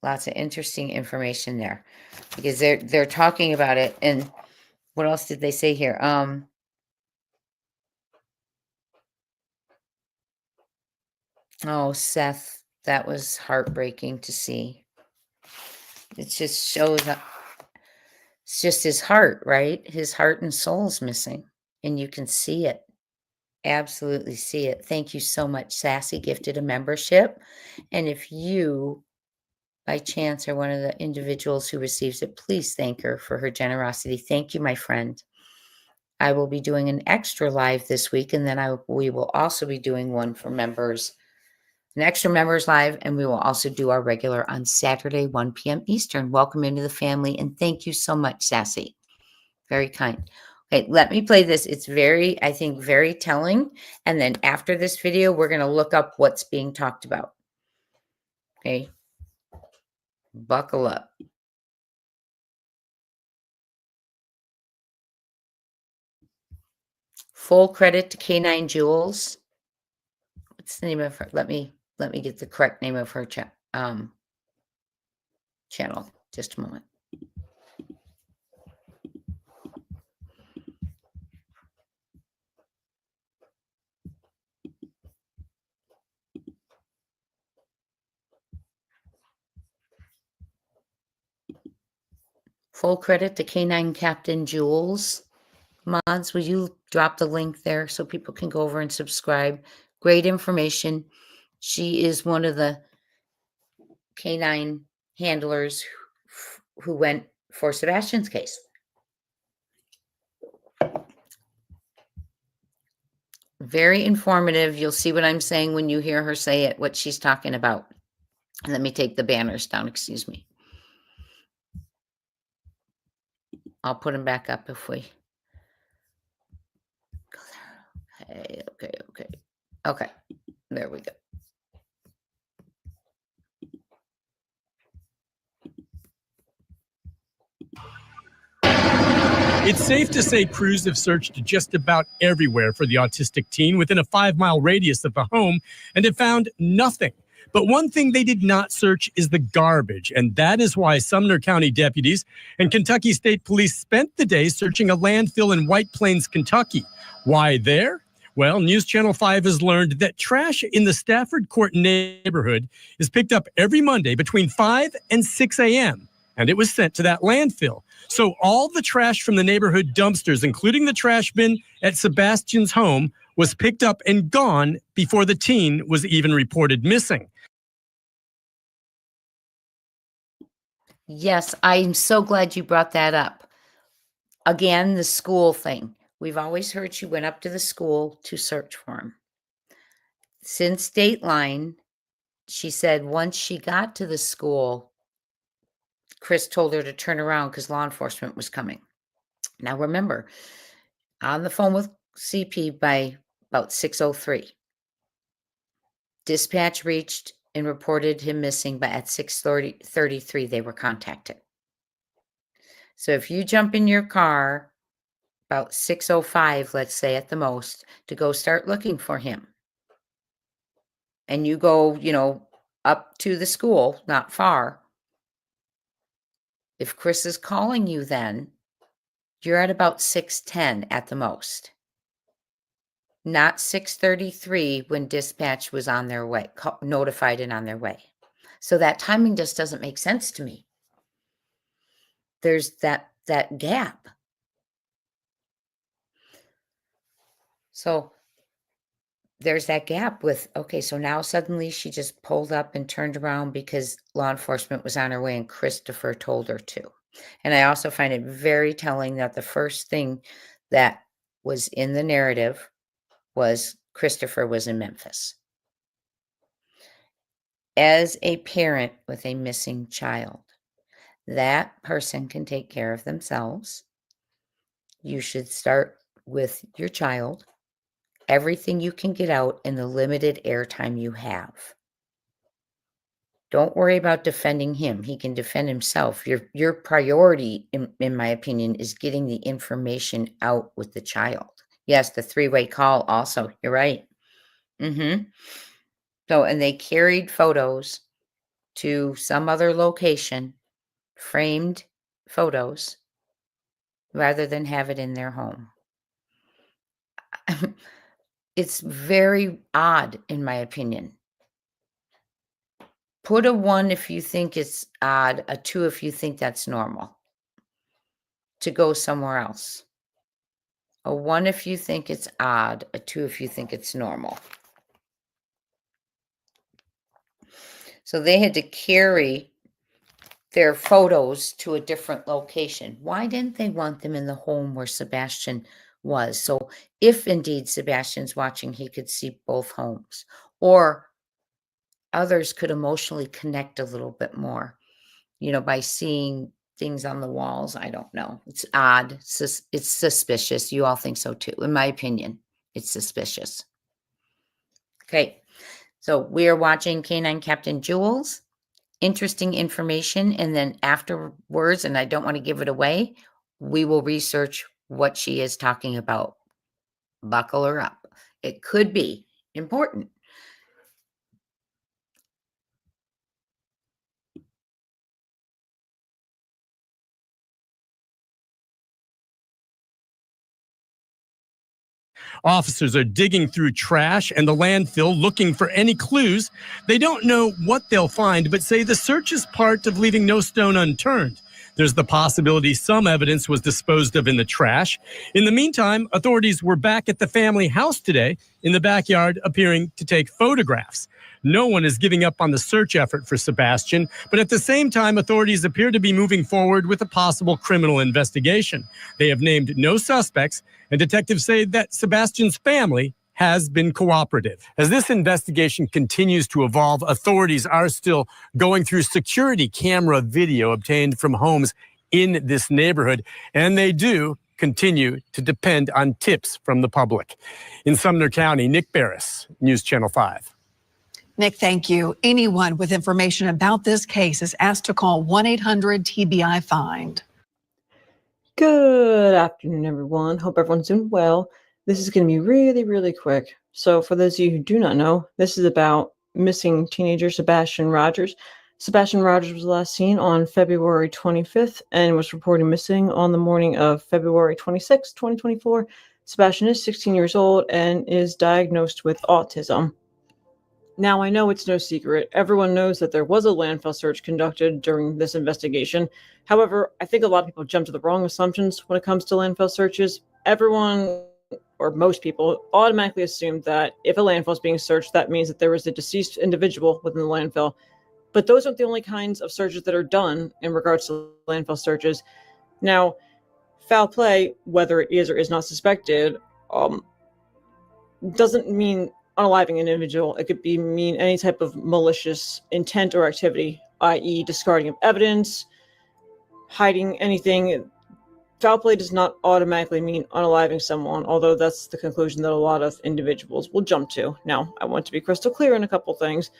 Lots of interesting information there because they're talking about it. And what else did they say here? Oh, Seth, that was heartbreaking to see. It just shows up. It's just his heart, right? His heart and soul's missing, and you can see it. Absolutely see it. Thank you so much, Sassy, gifted a membership. And if you, by chance, are one of the individuals who receives it, please thank her for her generosity. Thank you, my friend. I will be doing an extra live this week, and then we will also be doing one for members, an extra members live, and we will also do our regular on Saturday, 1 p.m. Eastern. Welcome into the family, and thank you so much, Sassy. Very kind. Okay, let me play this. It's very, I think, very telling. And then after this video, we're going to look up what's being talked about. Okay, buckle up. Full credit to K9 Jules. What's the name of her? Let me get the correct name of her channel. Just a moment. Full credit to K9 Captain Jules. Mods, will you drop the link there so people can go over and subscribe? Great information. She is one of the K9 handlers who went for Sebastian's case. Very informative. You'll see what I'm saying when you hear her say it, what she's talking about. And let me take the banners down. Excuse me. I'll put them back up if we go there. Okay. There we go. It's safe to say crews have searched just about everywhere for the autistic teen within a 5-mile radius of the home and have found nothing. But one thing they did not search is the garbage, and that is why Sumner County deputies and Kentucky State Police spent the day searching a landfill in White Plains, Kentucky. Why there? Well, News Channel 5 has learned that trash in the Stafford Court neighborhood is picked up every Monday between 5 and 6 a.m., and it was sent to that landfill. So all the trash from the neighborhood dumpsters, including the trash bin at Sebastian's home, was picked up and gone before the teen was even reported missing. Yes, I'm so glad you brought that up. Again, the school thing. We've always heard she went up to the school to search for him. Since Dateline, she said once she got to the school, Chris told her to turn around because law enforcement was coming. Now remember, on the phone with CP by about 6:03. Dispatch reached and reported him missing, but at 6:33 they were contacted. So if you jump in your car about 6:05, let's say at the most, to go start looking for him, and you go, up to the school, not far, if Chris is calling you then, you're at about 6:10 at the most. Not 6:33 when dispatch was on their way, notified and on their way. So that timing just doesn't make sense to me. There's that gap. So there's that gap with, okay, so now suddenly she just pulled up and turned around because law enforcement was on her way and Christopher told her to. And I also find it very telling that the first thing that was in the narrative was Christopher was in Memphis. As a parent with a missing child, that person can take care of themselves. You should start with your child, everything you can get out in the limited airtime you have. Don't worry about defending him. He can defend himself. Your priority, in my opinion, is getting the information out with the child. Yes, the three-way call also. You're right. So, and they carried photos to some other location, framed photos, rather than have it in their home. It's very odd, in my opinion. Put a 1 if you think it's odd, a 2 if you think that's normal to go somewhere else. A 1 if you think it's odd, a 2 if you think it's normal. So they had to carry their photos to a different location. Why didn't they want them in the home where Sebastian was? So if indeed Sebastian's watching, he could see both homes, or others could emotionally connect a little bit more, by seeing things on the walls. I don't know. It's odd. It's suspicious. You all think so too. In my opinion, it's suspicious. Okay. So we are watching Canine Captain Jules. Interesting information. And then afterwards, and I don't want to give it away, we will research what she is talking about. Buckle her up. It could be important. Officers are digging through trash and the landfill looking for any clues. They don't know what they'll find, but say the search is part of leaving no stone unturned. There's the possibility some evidence was disposed of in the trash. In the meantime, authorities were back at the family house today in the backyard, appearing to take photographs. No one is giving up on the search effort for Sebastian, but at the same time, authorities appear to be moving forward with a possible criminal investigation. They have named no suspects, and detectives say that Sebastian's family has been cooperative. As this investigation continues to evolve, authorities are still going through security camera video obtained from homes in this neighborhood, and they do continue to depend on tips from the public. In Sumner County, Nick Barris, News Channel 5. Nick, thank you. Anyone with information about this case is asked to call 1-800-TBI-FIND. Good afternoon, everyone. Hope everyone's doing well. This is going to be really, really quick. So for those of you who do not know, this is about missing teenager Sebastian Rogers. Sebastian Rogers was last seen on February 25th and was reported missing on the morning of February 26, 2024. Sebastian is 16 years old and is diagnosed with autism. Now, I know it's no secret. Everyone knows that there was a landfill search conducted during this investigation. However, I think a lot of people jump to the wrong assumptions when it comes to landfill searches. Everyone, or most people, automatically assume that if a landfill is being searched, that means that there was a deceased individual within the landfill. But those aren't the only kinds of searches that are done in regards to landfill searches. Now, foul play, whether it is or is not suspected, doesn't mean unaliving an individual. It could mean any type of malicious intent or activity, i.e. discarding of evidence, hiding anything. Foul play does not automatically mean unaliving someone, although that's the conclusion that a lot of individuals will jump to. Now, I want to be crystal clear in a couple things.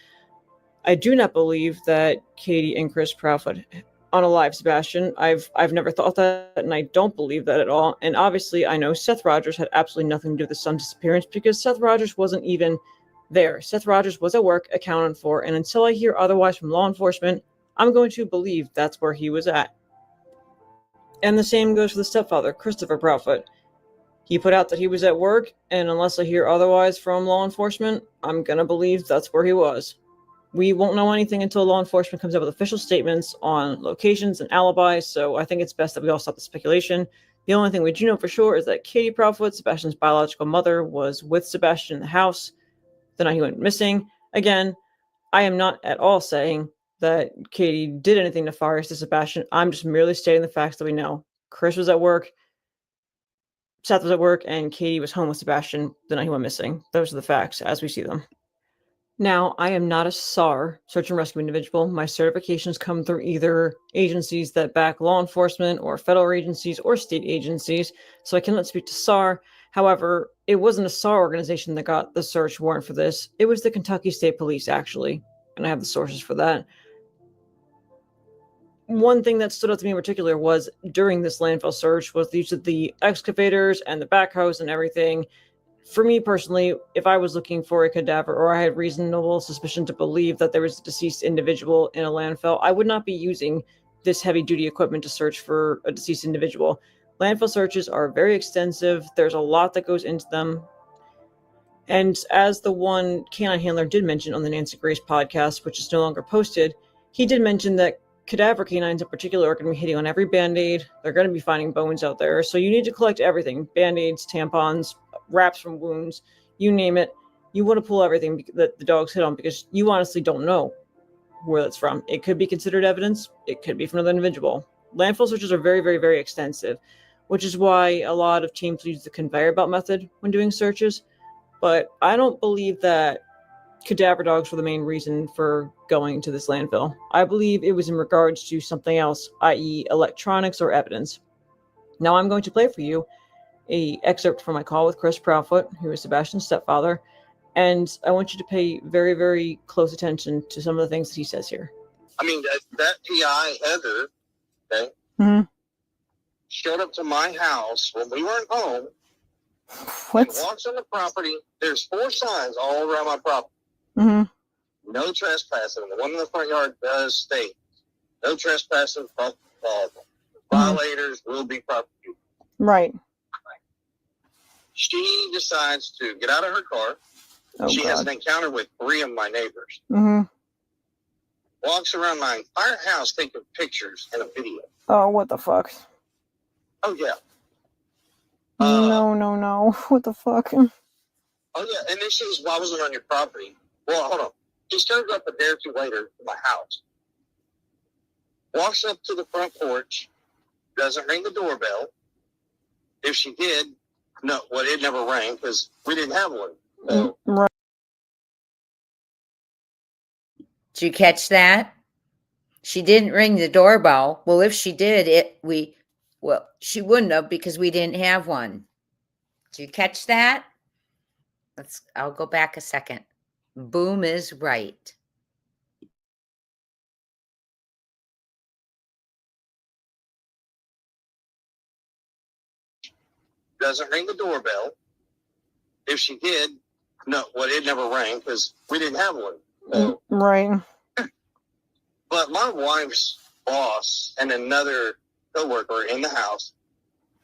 I do not believe that Katie and Chris Proudfoot unalive Sebastian. I've never thought that, and I don't believe that at all. And obviously, I know Seth Rogers had absolutely nothing to do with his son's disappearance because Seth Rogers wasn't even there. Seth Rogers was at work, accounted for, and until I hear otherwise from law enforcement, I'm going to believe that's where he was at. And the same goes for the stepfather, Christopher Proudfoot. He put out that he was at work, and unless I hear otherwise from law enforcement, I'm gonna believe that's where he was. We won't know anything until law enforcement comes up with official statements on locations and alibis, so I think it's best that we all stop the speculation. The only thing we do know for sure is that Katie Proudfoot, Sebastian's biological mother, was with Sebastian in the house. the night he went missing. Again, I am not at all saying that Katie did anything nefarious to Sebastian. I'm just merely stating the facts that we know. Chris was at work, Seth was at work, and Katie was home with Sebastian the night he went missing. Those are the facts as we see them. Now, I am not a SAR, search and rescue individual. My certifications come through either agencies that back law enforcement or federal agencies or state agencies, so I cannot speak to SAR. However, it wasn't a SAR organization that got the search warrant for this. It was the Kentucky State Police, actually, and I have the sources for that. One thing that stood out to me in particular was during this landfill search was the use of the excavators and the backhoes and everything. For me personally, if I was looking for a cadaver or I had reasonable suspicion to believe that there was a deceased individual in a landfill, I would not be using this heavy-duty equipment to search for a deceased individual. Landfill searches are very extensive. There's a lot that goes into them. And as the one canine handler did mention on the Nancy Grace podcast, which is no longer posted, he did mention that cadaver canines in particular are going to be hitting on every Band-Aid. They're going to be finding bones out there. So you need to collect everything. Band-Aids, tampons, wraps from wounds, you name it. You want to pull everything that the dogs hit on because you honestly don't know where that's from. It could be considered evidence. It could be from another individual. Landfill searches are very, very, very extensive, which is why a lot of teams use the conveyor belt method when doing searches. But I don't believe that cadaver dogs were the main reason for going to this landfill. I believe it was in regards to something else, i.e. electronics or evidence. Now I'm going to play for you an excerpt from my call with Chris Proudfoot, who is Sebastian's stepfather, and I want you to pay very, very close attention to some of the things that he says here. I mean, that PI, Heather, okay, showed up to my house when we weren't home. What? And walks on the property. There's 4 signs all around my property. No trespassing. The one in the front yard does state no trespassing. Violators will be prosecuted. Right. She decides to get out of her car. She has an encounter with 3 of my neighbors. Walks around my entire house taking pictures and a video. Oh, what the fuck? Oh, yeah. No. What the fuck? Oh, yeah. And then she was, well, I wasn't on your property. Well, hold on. She shows up a day or 2 later to my house. Walks up to the front porch. Doesn't ring the doorbell. If she did, no, well, it never rang because we didn't have one. So, Right. Did you catch that? She didn't ring the doorbell. Well, if she did, she wouldn't have because we didn't have one. Did you catch that? I'll go back a second. Boom is right. doesn't ring the doorbell. If she did, no, well, it never rang because we didn't have one. So, Right. but my wife's boss and another coworker in the house,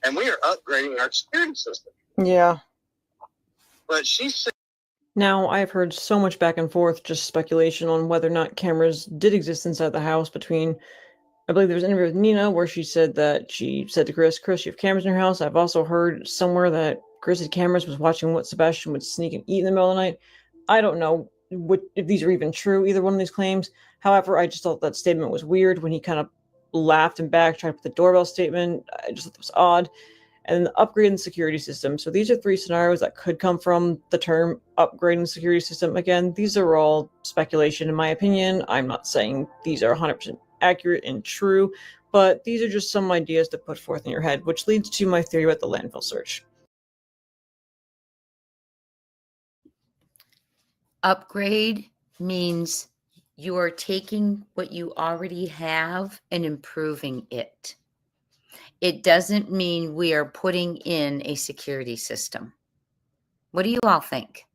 and we are upgrading our security system. Yeah. But she said, Now, I've heard so much back and forth, just speculation on whether or not cameras did exist inside the house between, I believe there was an interview with Nina where she said that she said to Chris, you have cameras in your house. I've also heard somewhere that Chris had cameras, was watching what Sebastian would sneak and eat in the middle of the night. I don't know if these are even true, either one of these claims. However, I just thought that statement was weird when he kind of laughed and back, tried to put the doorbell statement. I just thought it was odd. And then the upgrade in the security system. So these are 3 scenarios that could come from the term upgrading the security system. Again, these are all speculation in my opinion. I'm not saying these are 100% accurate and true, but these are just some ideas to put forth in your head, which leads to my theory about the landfill search. Upgrade means you are taking what you already have and improving it. It doesn't mean we are putting in a security system. What do you all think?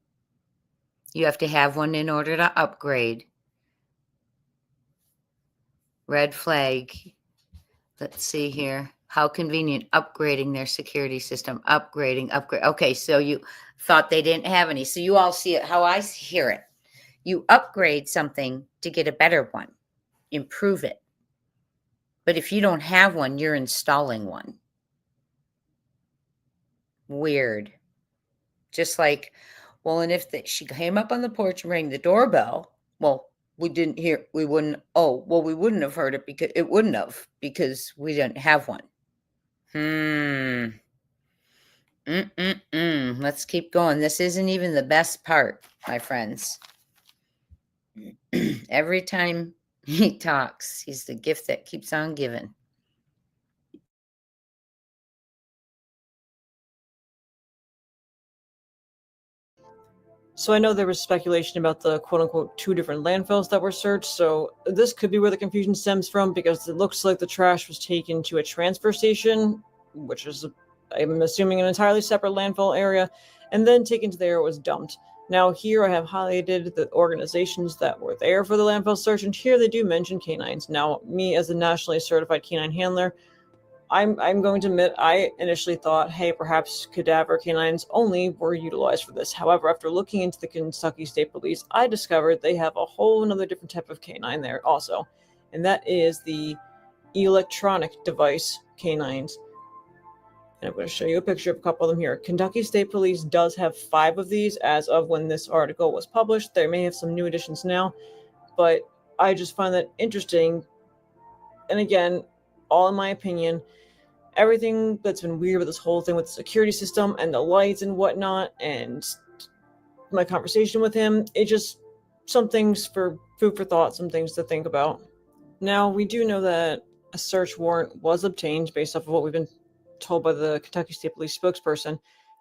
You have to have one in order to upgrade. Red flag. Let's see here. How convenient. Upgrading their security system. Upgrade. Okay, so you thought they didn't have any. So you all see it how I hear it. You upgrade something to get a better one. Improve it. But if you don't have one, you're installing one. Weird. Just like Well, and if she came up on the porch and rang the doorbell, well, we wouldn't have heard it because it wouldn't have, because we didn't have one. Let's keep going. This isn't even the best part, my friends. Every time he talks, he's the gift that keeps on giving. So I know there was speculation about the quote-unquote 2 different landfills that were searched, so this could be where the confusion stems from, because it looks like the trash was taken to a transfer station, which is, I'm assuming, an entirely separate landfill area, and then taken to there it was dumped. Now here I have highlighted the organizations that were there for the landfill search, and here they do mention canines. Now, me as a nationally certified canine handler, I'm going to admit I initially thought, hey, perhaps cadaver canines only were utilized for this. However, after looking into the Kentucky State Police, I discovered they have a whole another different type of canine there also, and that is the electronic device canines. And I'm going to show you a picture of a couple of them here. Kentucky State Police does have 5 of these as of when this article was published. They may have some new additions now, but I just find that interesting. And again, all in my opinion, everything that's been weird with this whole thing with the security system and the lights and whatnot, and my conversation with him, it just, some things for food for thought, some things to think about. Now, we do know that a search warrant was obtained based off of what we've been told by the Kentucky State Police spokesperson.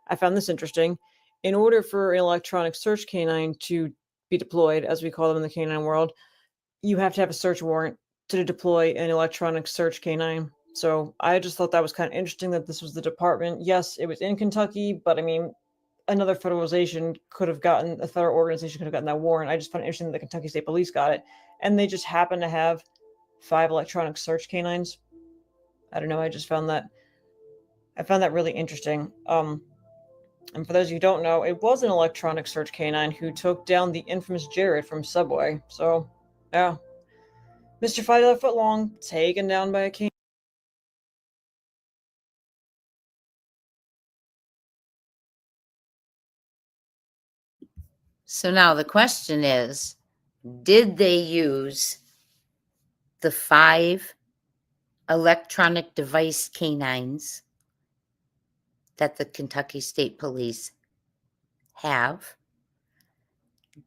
I found this interesting. In order for an electronic search canine to be deployed, as we call them in the canine world, you have to have a search warrant to deploy an electronic search canine. So I just thought that was kind of interesting that this was the department. Yes, it was in Kentucky, but I mean, another federalization could have gotten, a federal organization could have gotten that warrant. I just found it interesting that the Kentucky State Police got it, and they just happen to have 5 electronic search canines. I don't know. I found that really interesting. And for those of you who don't know, it was an electronic search canine who took down the infamous Jared from Subway. So, yeah. Mr. 5 foot long, taken down by a canine. So now the question is, did they use the 5 electronic device canines that the Kentucky State Police have?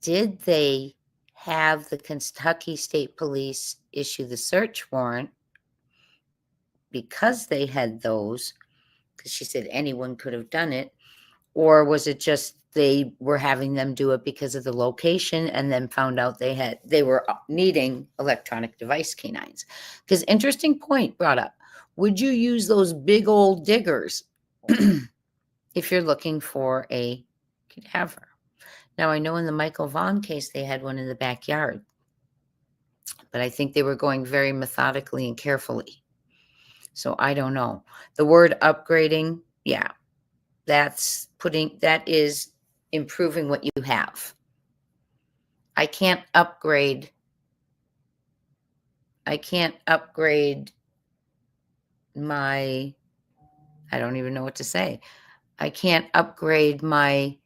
Did they have the Kentucky State Police issue the search warrant because they had those? Because she said anyone could have done it. Or was it just they were having them do it because of the location, and then found out they were needing electronic device canines? Because interesting point brought up. Would you use those big old diggers if you're looking for a cadaver? Now, I know in the Michael Vaughn case, they had one in the backyard, but I think they were going very methodically and carefully. So I don't know. The word upgrading, yeah, that is improving what you have. I can't upgrade my, I don't even know what to say. I can't upgrade my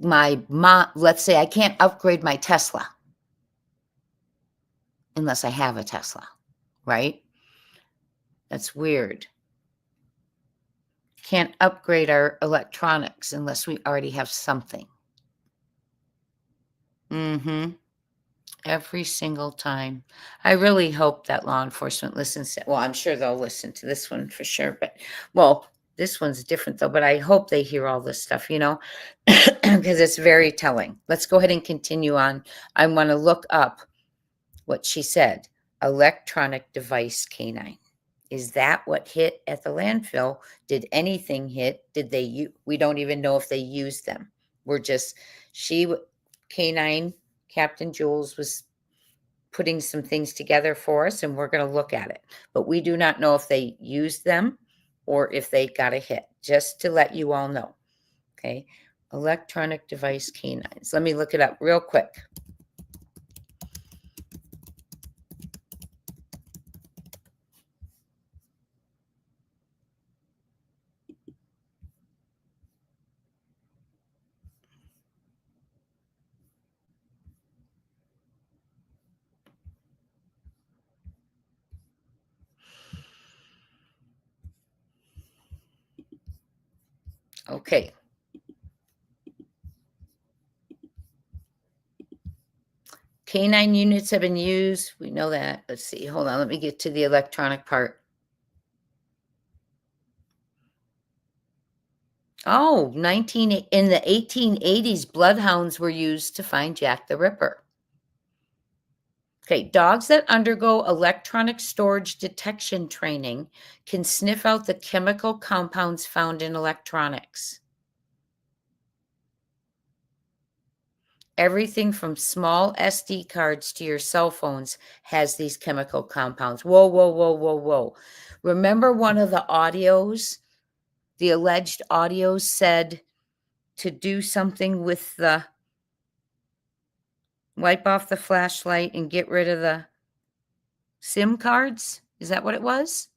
let's say I can't upgrade my Tesla unless I have a Tesla, right? That's weird. Can't upgrade our electronics unless we already have something. Every single time. I really hope that law enforcement listens to, well, I'm sure they'll listen to this one for sure, but, well, this one's different though, but I hope they hear all this stuff, because it's very telling. Let's go ahead and continue on. I want to look up what she said. Electronic device canine. Is that what hit at the landfill? Did anything hit? We don't even know if they used them. Canine Captain Jules was putting some things together for us, and we're going to look at it. But we do not know if they used them or if they got a hit, just to let you all know. Okay. Electronic device canines. Let me look it up real quick. Okay. Canine units have been used. We know that. Let's see. Hold on. Let me get to the electronic part. Oh, in the 1880s, bloodhounds were used to find Jack the Ripper. Okay, dogs that undergo electronic storage detection training can sniff out the chemical compounds found in electronics. Everything from small SD cards to your cell phones has these chemical compounds. Whoa, whoa, whoa, whoa, whoa. Remember one of the audios, the alleged audios said to do something with the wipe off the flashlight and get rid of the SIM cards? Is that what it was?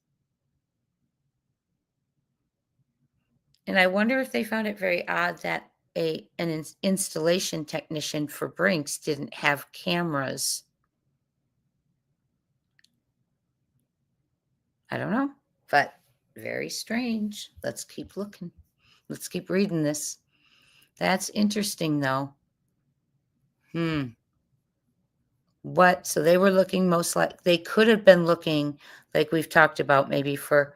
And I wonder if they found it very odd that an installation technician for Brinks didn't have cameras. I don't know, but very strange. Let's keep looking. Let's keep reading this. That's interesting, though. What? So they were looking they could have been looking, like we've talked about, maybe for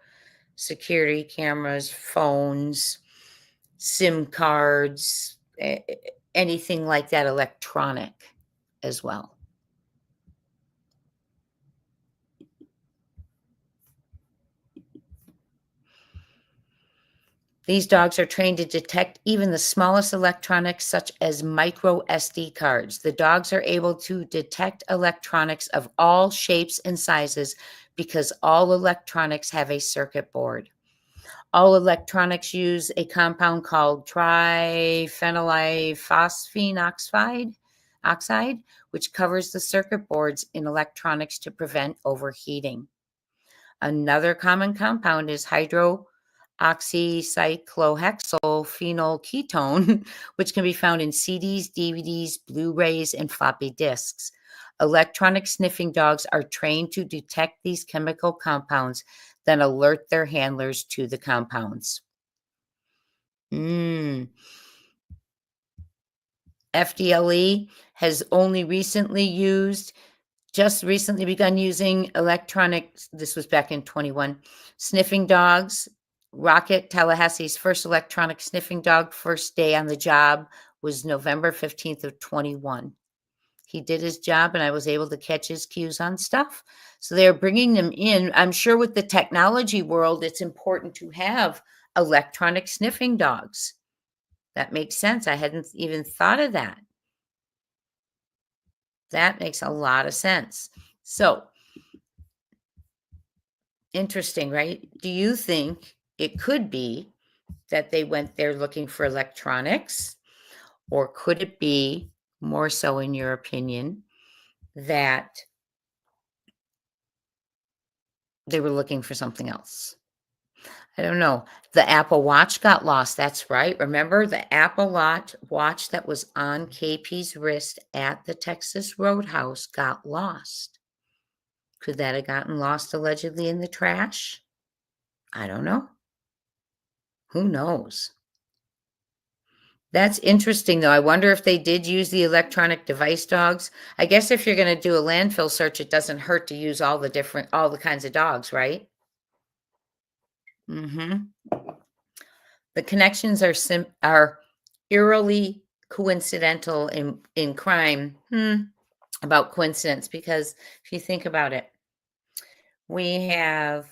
security cameras, phones, SIM cards, anything like that electronic as well. These dogs are trained to detect even the smallest electronics, such as micro SD cards. The dogs are able to detect electronics of all shapes and sizes because all electronics have a circuit board. All electronics use a compound called triphenylphosphine oxide, which covers the circuit boards in electronics to prevent overheating. Another common compound is hydroxycyclohexylphenylketone, which can be found in CDs, DVDs, Blu-rays, and floppy disks. Electronic sniffing dogs are trained to detect these chemical compounds, then alert their handlers to the compounds. FDLE has only just recently begun using electronic, this was back in 21, sniffing dogs. Rocket, Tallahassee's first electronic sniffing dog, first day on the job was November 15th of 21. He did his job and I was able to catch his cues on stuff. So they're bringing them in. I'm sure with the technology world, it's important to have electronic sniffing dogs. That makes sense. I hadn't even thought of that. That makes a lot of sense. So, interesting, right? Do you think it could be that they went there looking for electronics? Or could it be, more so in your opinion, that they were looking for something else? I don't know. The Apple Watch got lost. That's right. Remember the Apple Watch that was on KP's wrist at the Texas Roadhouse got lost. Could that have gotten lost allegedly in the trash? I don't know. Who knows? That's interesting, though. I wonder if they did use the electronic device dogs. I guess if you're going to do a landfill search, it doesn't hurt to use all the kinds of dogs, right? The connections are eerily coincidental in crime. About coincidence, because if you think about it, we have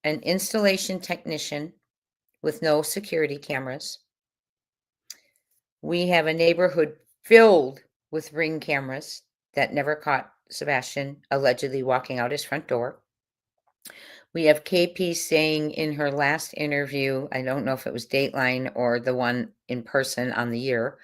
an installation technician with no security cameras. We have a neighborhood filled with Ring cameras that never caught Sebastian allegedly walking out his front door. We have KP saying in her last interview, I don't know if it was Dateline or the one in person on the year,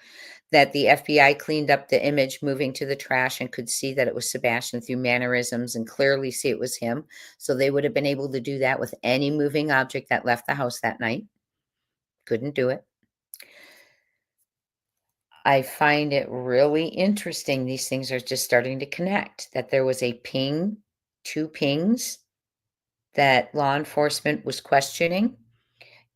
that the FBI cleaned up the image moving to the trash and could see that it was Sebastian through mannerisms and clearly see it was him. So they would have been able to do that with any moving object that left the house that night. Couldn't do it. I find it really interesting. These things are just starting to connect, that there was a ping, 2 pings that law enforcement was questioning.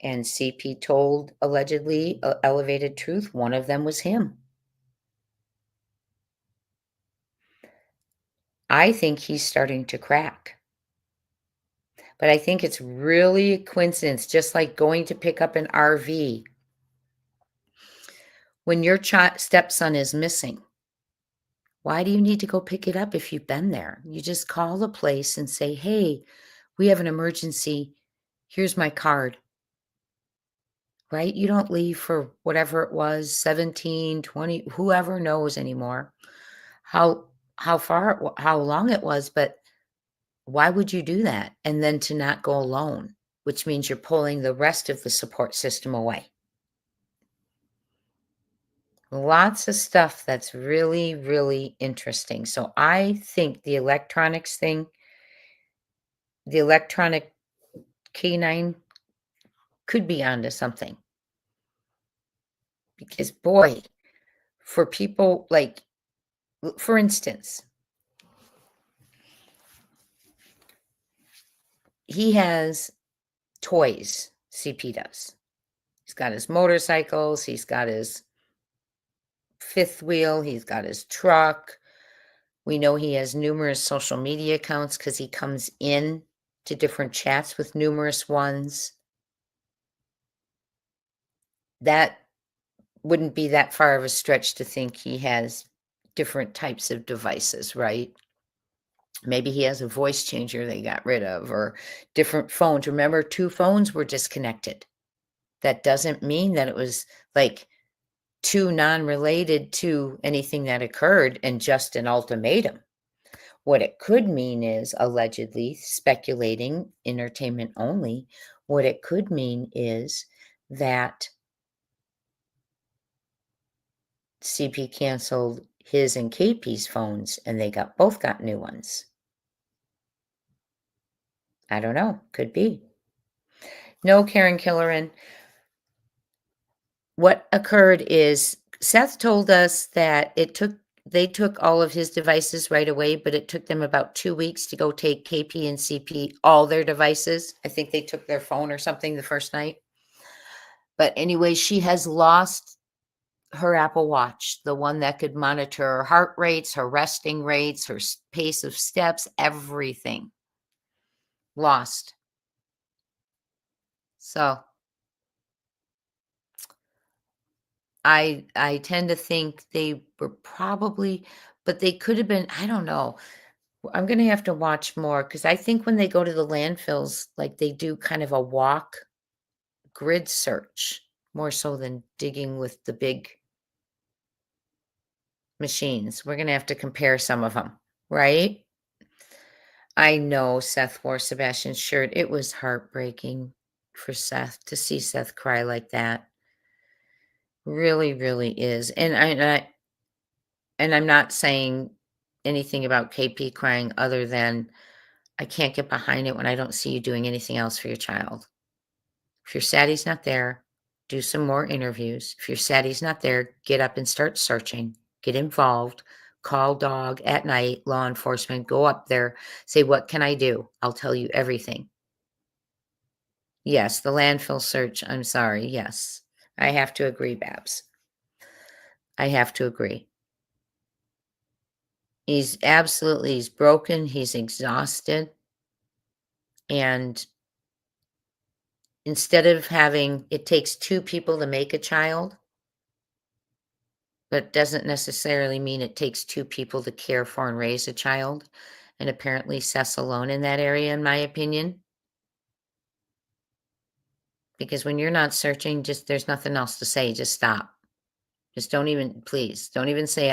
And CP told allegedly elevated truth. One of them was him. I think he's starting to crack. But I think it's really a coincidence, just like going to pick up an RV. When your stepson is missing, why do you need to go pick it up if you've been there? You just call the place and say, hey, we have an emergency. Here's my card. Right? You don't leave for whatever it was, 17, 20, whoever knows anymore how long it was, but why would you do that? And then to not go alone, which means you're pulling the rest of the support system away. Lots of stuff that's really, really interesting. So I think the electronics thing, the electronic canine could be onto something. Because boy, for people like, for instance, he has toys, CP does. He's got his motorcycles, he's got his fifth wheel, he's got his truck. We know he has numerous social media accounts because he comes in to different chats with numerous ones. That wouldn't be that far of a stretch to think he has different types of devices, right? Maybe he has a voice changer they got rid of, or different phones. Remember, 2 phones were disconnected. That doesn't mean that it was like 2 non-related to anything that occurred and just an ultimatum. What it could mean is, allegedly, speculating, entertainment only, what it could mean is that CP canceled his and KP's phones and they both got new ones. I don't know. Could be. No, Karen Killeran. What occurred is Seth told us that they took all of his devices right away, but it took them about 2 weeks to go take KP and CP all their devices. I think they took their phone or something the first night. But anyway, she has lost her Apple Watch, the one that could monitor her heart rates, her resting rates, her pace of steps, everything. Lost. So I tend to think they were probably, but they could have been, I don't know. I'm going to have to watch more because I think when they go to the landfills, like they do kind of a walk grid search more so than digging with the big machines. We're going to have to compare some of them, right? I know Seth wore Sebastian's shirt. It was heartbreaking for Seth to see Seth cry like that. Really, really is. And I'm not saying anything about KP crying other than I can't get behind it when I don't see you doing anything else for your child. If you're sad he's not there, do some more interviews. If you're sad he's not there, get up and start searching. Get involved. Call dog at night, law enforcement. Go up there. Say, what can I do? I'll tell you everything. Yes, the landfill search. I'm sorry. Yes, I have to agree, Babs. I have to agree. He's broken. He's exhausted. And instead of having, it takes 2 people to make a child, but doesn't necessarily mean it takes 2 people to care for and raise a child. And apparently Seth's alone in that area, in my opinion. Because when you're not searching, there's nothing else to say. Just stop. Just please don't even say,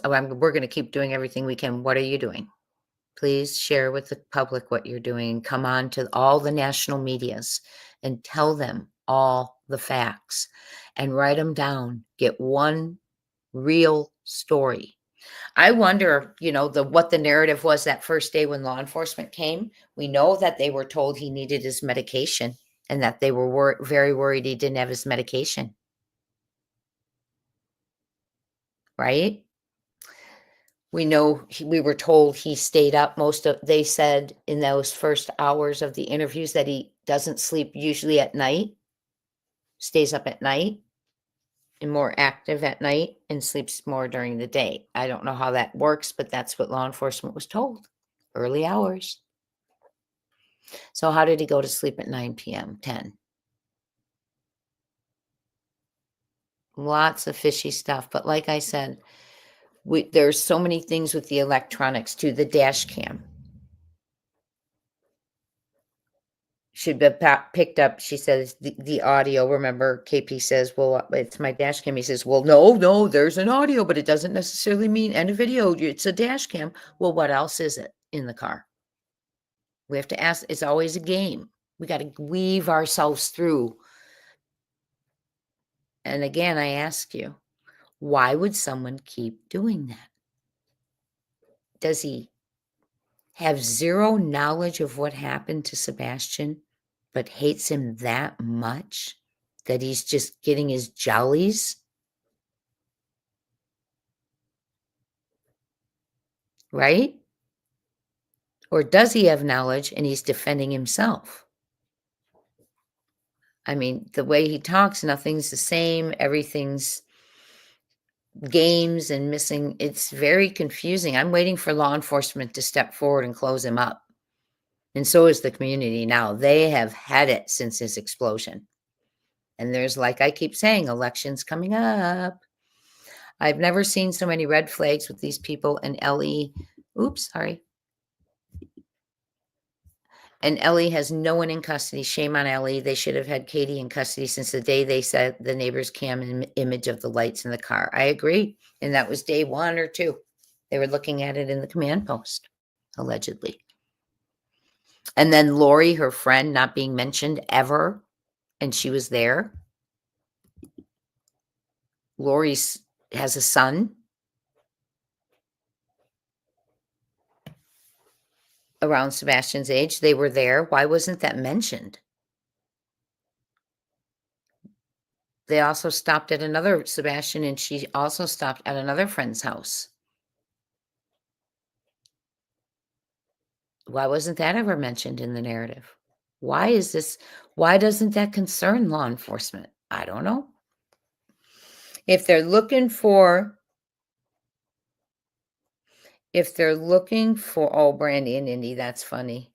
we're going to keep doing everything we can. What are you doing? Please share with the public what you're doing. Come on to all the national medias and tell them all the facts and write them down. Get one real story. I wonder, what the narrative was that first day when law enforcement came. We know that they were told he needed his medication and that they were very worried he didn't have his medication. Right? We know we were told he stayed up they said in those first hours of the interviews that he doesn't sleep usually at night stays up at night and more active at night and sleeps more during the day. I don't know how that works, but that's what law enforcement was told. Early hours. So how did he go to sleep at 9 p.m., 10? Lots of fishy stuff. But like I said, there's so many things with the electronics too. The dash cam should be picked up. She says the audio. Remember, KP says, well, it's my dash cam. He says, well, no, there's an audio, but it doesn't necessarily mean and a video. It's a dash cam. Well, what else is it in the car? We have to ask. It's always a game. We got to weave ourselves through. And again, I ask you, why would someone keep doing that? Does he have zero knowledge of what happened to Sebastian, but hates him that much that he's just getting his jollies? Right? Or does he have knowledge and he's defending himself? I mean, the way he talks, nothing's the same. Everything's games and missing. It's very confusing. I'm waiting for law enforcement to step forward and close him up. And so is the community now. They have had it since his explosion. And there's, like I keep saying, elections coming up. I've never seen so many red flags with these people. And Ellie, oops, sorry. And Ellie has no one in custody. Shame on Ellie. They should have had Katie in custody since the day they said the neighbor's cam image of the lights in the car. I agree. And that was day 1 or 2. They were looking at it in the command post, allegedly. And then Lori, her friend, not being mentioned ever. And she was there. Lori has a son around Sebastian's age. They were there. Why wasn't that mentioned? They also stopped at another Sebastian, and she also stopped at another friend's house. Why wasn't that ever mentioned in the narrative? Why is this? Why doesn't that concern law enforcement? I don't know. If they're looking for, oh, Brandy and Indy, that's funny.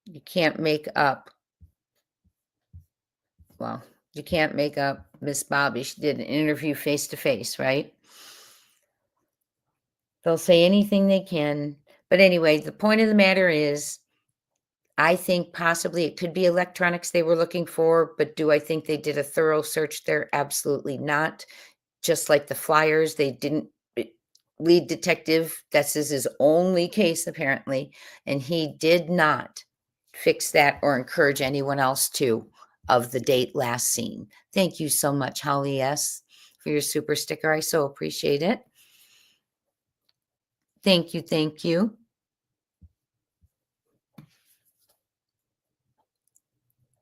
You can't make up, well, you can't make up Miss Bobby. She did an interview face to face, right? They'll say anything they can. But anyway, the point of the matter is, I think possibly it could be electronics they were looking for, but do I think they did a thorough search there? Absolutely not. Just like the flyers, they didn't. Lead detective, this is his only case apparently, and he did not fix that or encourage anyone else to of the date last seen. Thank you so much, Holly S., for your super sticker. I so appreciate it. Thank you, thank you.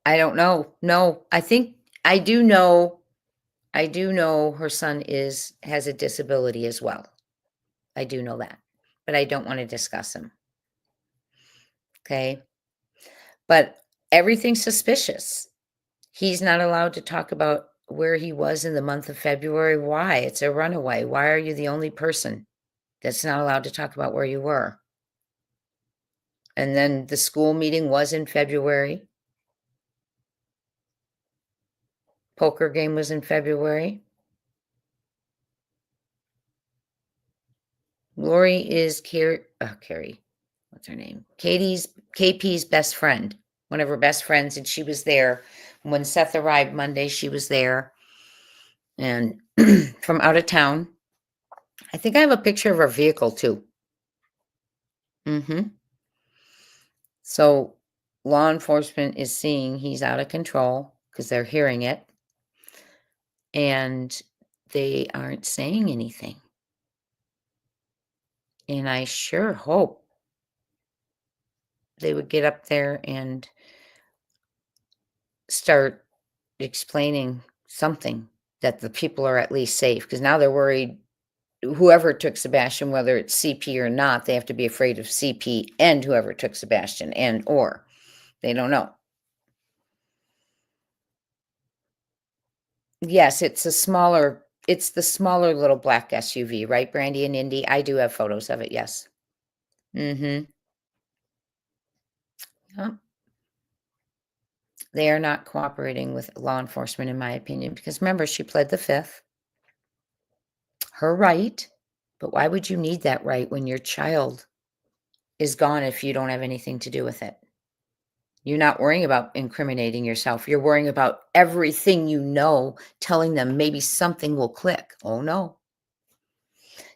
I don't know. No, I think I do know her son has a disability as well. I do know that, but I don't want to discuss him. Okay. But everything's suspicious. He's not allowed to talk about where he was in the month of February. Why? It's a runaway. Why are you the only person that's not allowed to talk about where you were? And then the school meeting was in February. Poker game was in February. Lori is Carrie. What's her name? KP's best friend, one of her best friends, and she was there when Seth arrived Monday. She was there, and from out of town. I think I have a picture of her vehicle too. So law enforcement is seeing he's out of control because they're hearing it, and they aren't saying anything. And I sure hope they would get up there and start explaining something that the people are at least safe, because now they're worried whoever took Sebastian, whether it's CP or not, they have to be afraid of CP and whoever took Sebastian, and or they don't know. Yes, it's the smaller little black SUV, right, Brandy and Indy? I do have photos of it, yes. Mm-hmm. Yep. They are not cooperating with law enforcement, in my opinion, because remember, she pled the fifth. Her right, but why would you need that right when your child is gone if you don't have anything to do with it? You're not worrying about incriminating yourself. You're worrying about everything you know, telling them maybe something will click. Oh, no.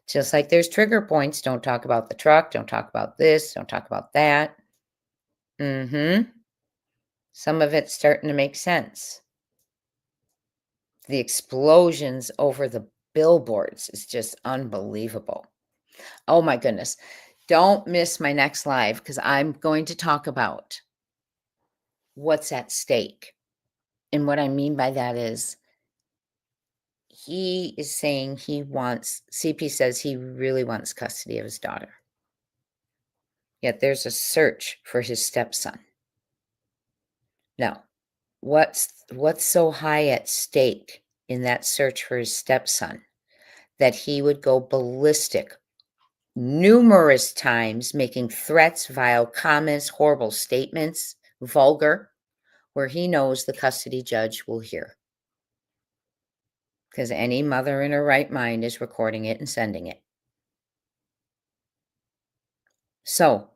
Just like there's trigger points. Don't talk about the truck. Don't talk about this. Don't talk about that. Some of it's starting to make sense. The explosions over the billboards is just unbelievable. Oh, my goodness. Don't miss my next live because I'm going to talk about what's at stake. And what I mean by that is he is saying CP says he really wants custody of his daughter. Yet there's a search for his stepson. Now, what's so high at stake in that search for his stepson that he would go ballistic numerous times, making threats, vile comments, horrible statements, vulgar, where he knows the custody judge will hear? Because any mother in her right mind is recording it and sending it. So,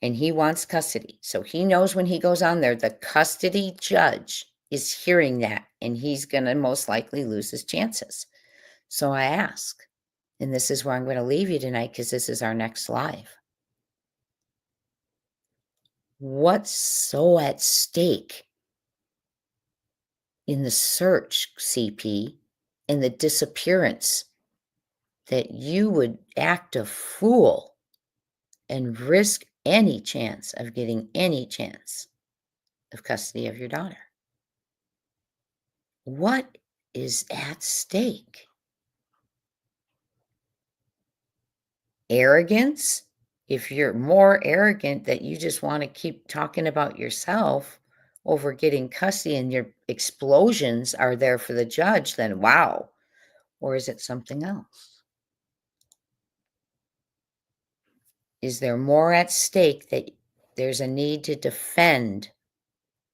and he wants custody. So he knows when he goes on there, the custody judge is hearing that, and he's going to most likely lose his chances. So I ask, and this is where I'm going to leave you tonight because this is our next live. What's so at stake in the search, CP, and the disappearance that you would act a fool and risk any chance of getting any chance of custody of your daughter? What is at stake? Arrogance? If you're more arrogant that you just want to keep talking about yourself over getting custody and your explosions are there for the judge, then wow. Or is it something else? Is there more at stake that there's a need to defend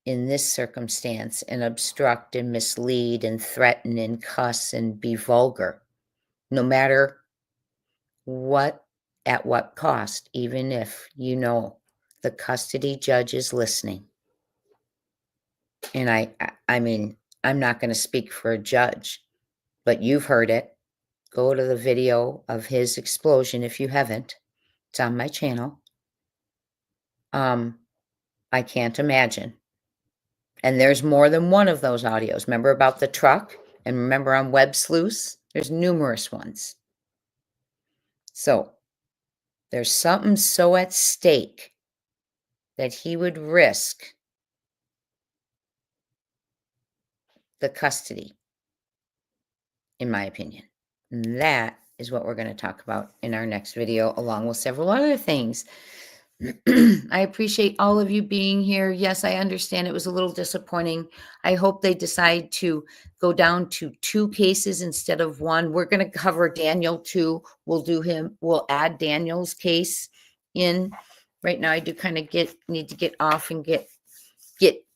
in this circumstance and obstruct and mislead and threaten and cuss and be vulgar, no matter what, at what cost, even if you know the custody judge is listening? And I mean, I'm not going to speak for a judge, but you've heard it. Go to the video of his explosion if you haven't. It's on my channel. I can't imagine. And there's more than one of those audios. Remember about the truck? And remember on Web Sleuths? There's numerous ones. So there's something so at stake that he would risk the custody, in my opinion. And that is what we're going to talk about in our next video, along with several other things. I appreciate all of you being here. Yes, I understand it was a little disappointing. I hope they decide to go down to 2 cases instead of 1. We're going to cover Daniel too. We'll add Daniel's case in. Right now I do kind of need to get off and get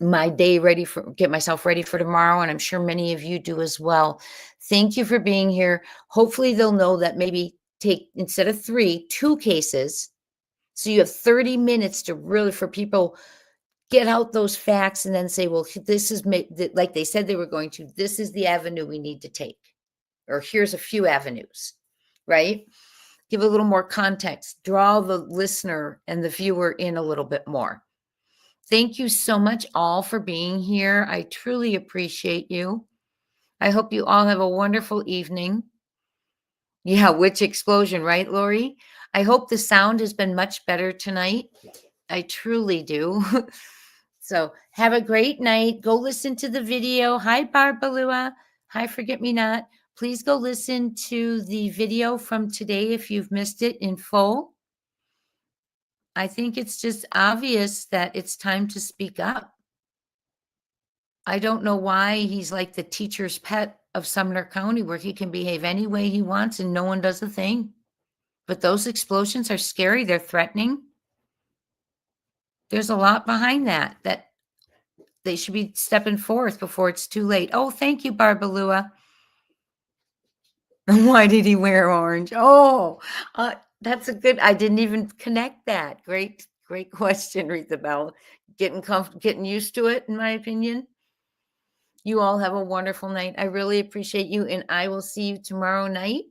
my day ready get myself ready for tomorrow. And I'm sure many of you do as well. Thank you for being here. Hopefully they'll know that maybe take, instead of 3, 2 cases. So you have 30 minutes to really, for people, get out those facts and then say, well, this is like they said they were going to, this is the avenue we need to take, or here's a few avenues, right? Give a little more context, draw the listener and the viewer in a little bit more. Thank you so much all for being here. I truly appreciate you. I hope you all have a wonderful evening. Yeah, witch explosion, right, Lori? I hope the sound has been much better tonight. I truly do. So have a great night. Go listen to the video. Hi, Barbalua. Hi, Forget Me Not. Please go listen to the video from today if you've missed it in full. I think it's just obvious that it's time to speak up. I don't know why he's like the teacher's pet of Sumner County where he can behave any way he wants and no one does a thing. But those explosions are scary. They're threatening. There's a lot behind that they should be stepping forth before it's too late. Oh, thank you, Barbalua. Why did he wear orange? Oh, that's a good, I didn't even connect that. Great question, Retha Bell. Getting used to it, in my opinion. You all have a wonderful night. I really appreciate you, and I will see you tomorrow night.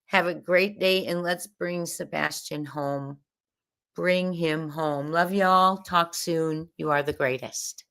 Have a great day, and let's bring Sebastian home. Bring him home. Love y'all. Talk soon. You are the greatest.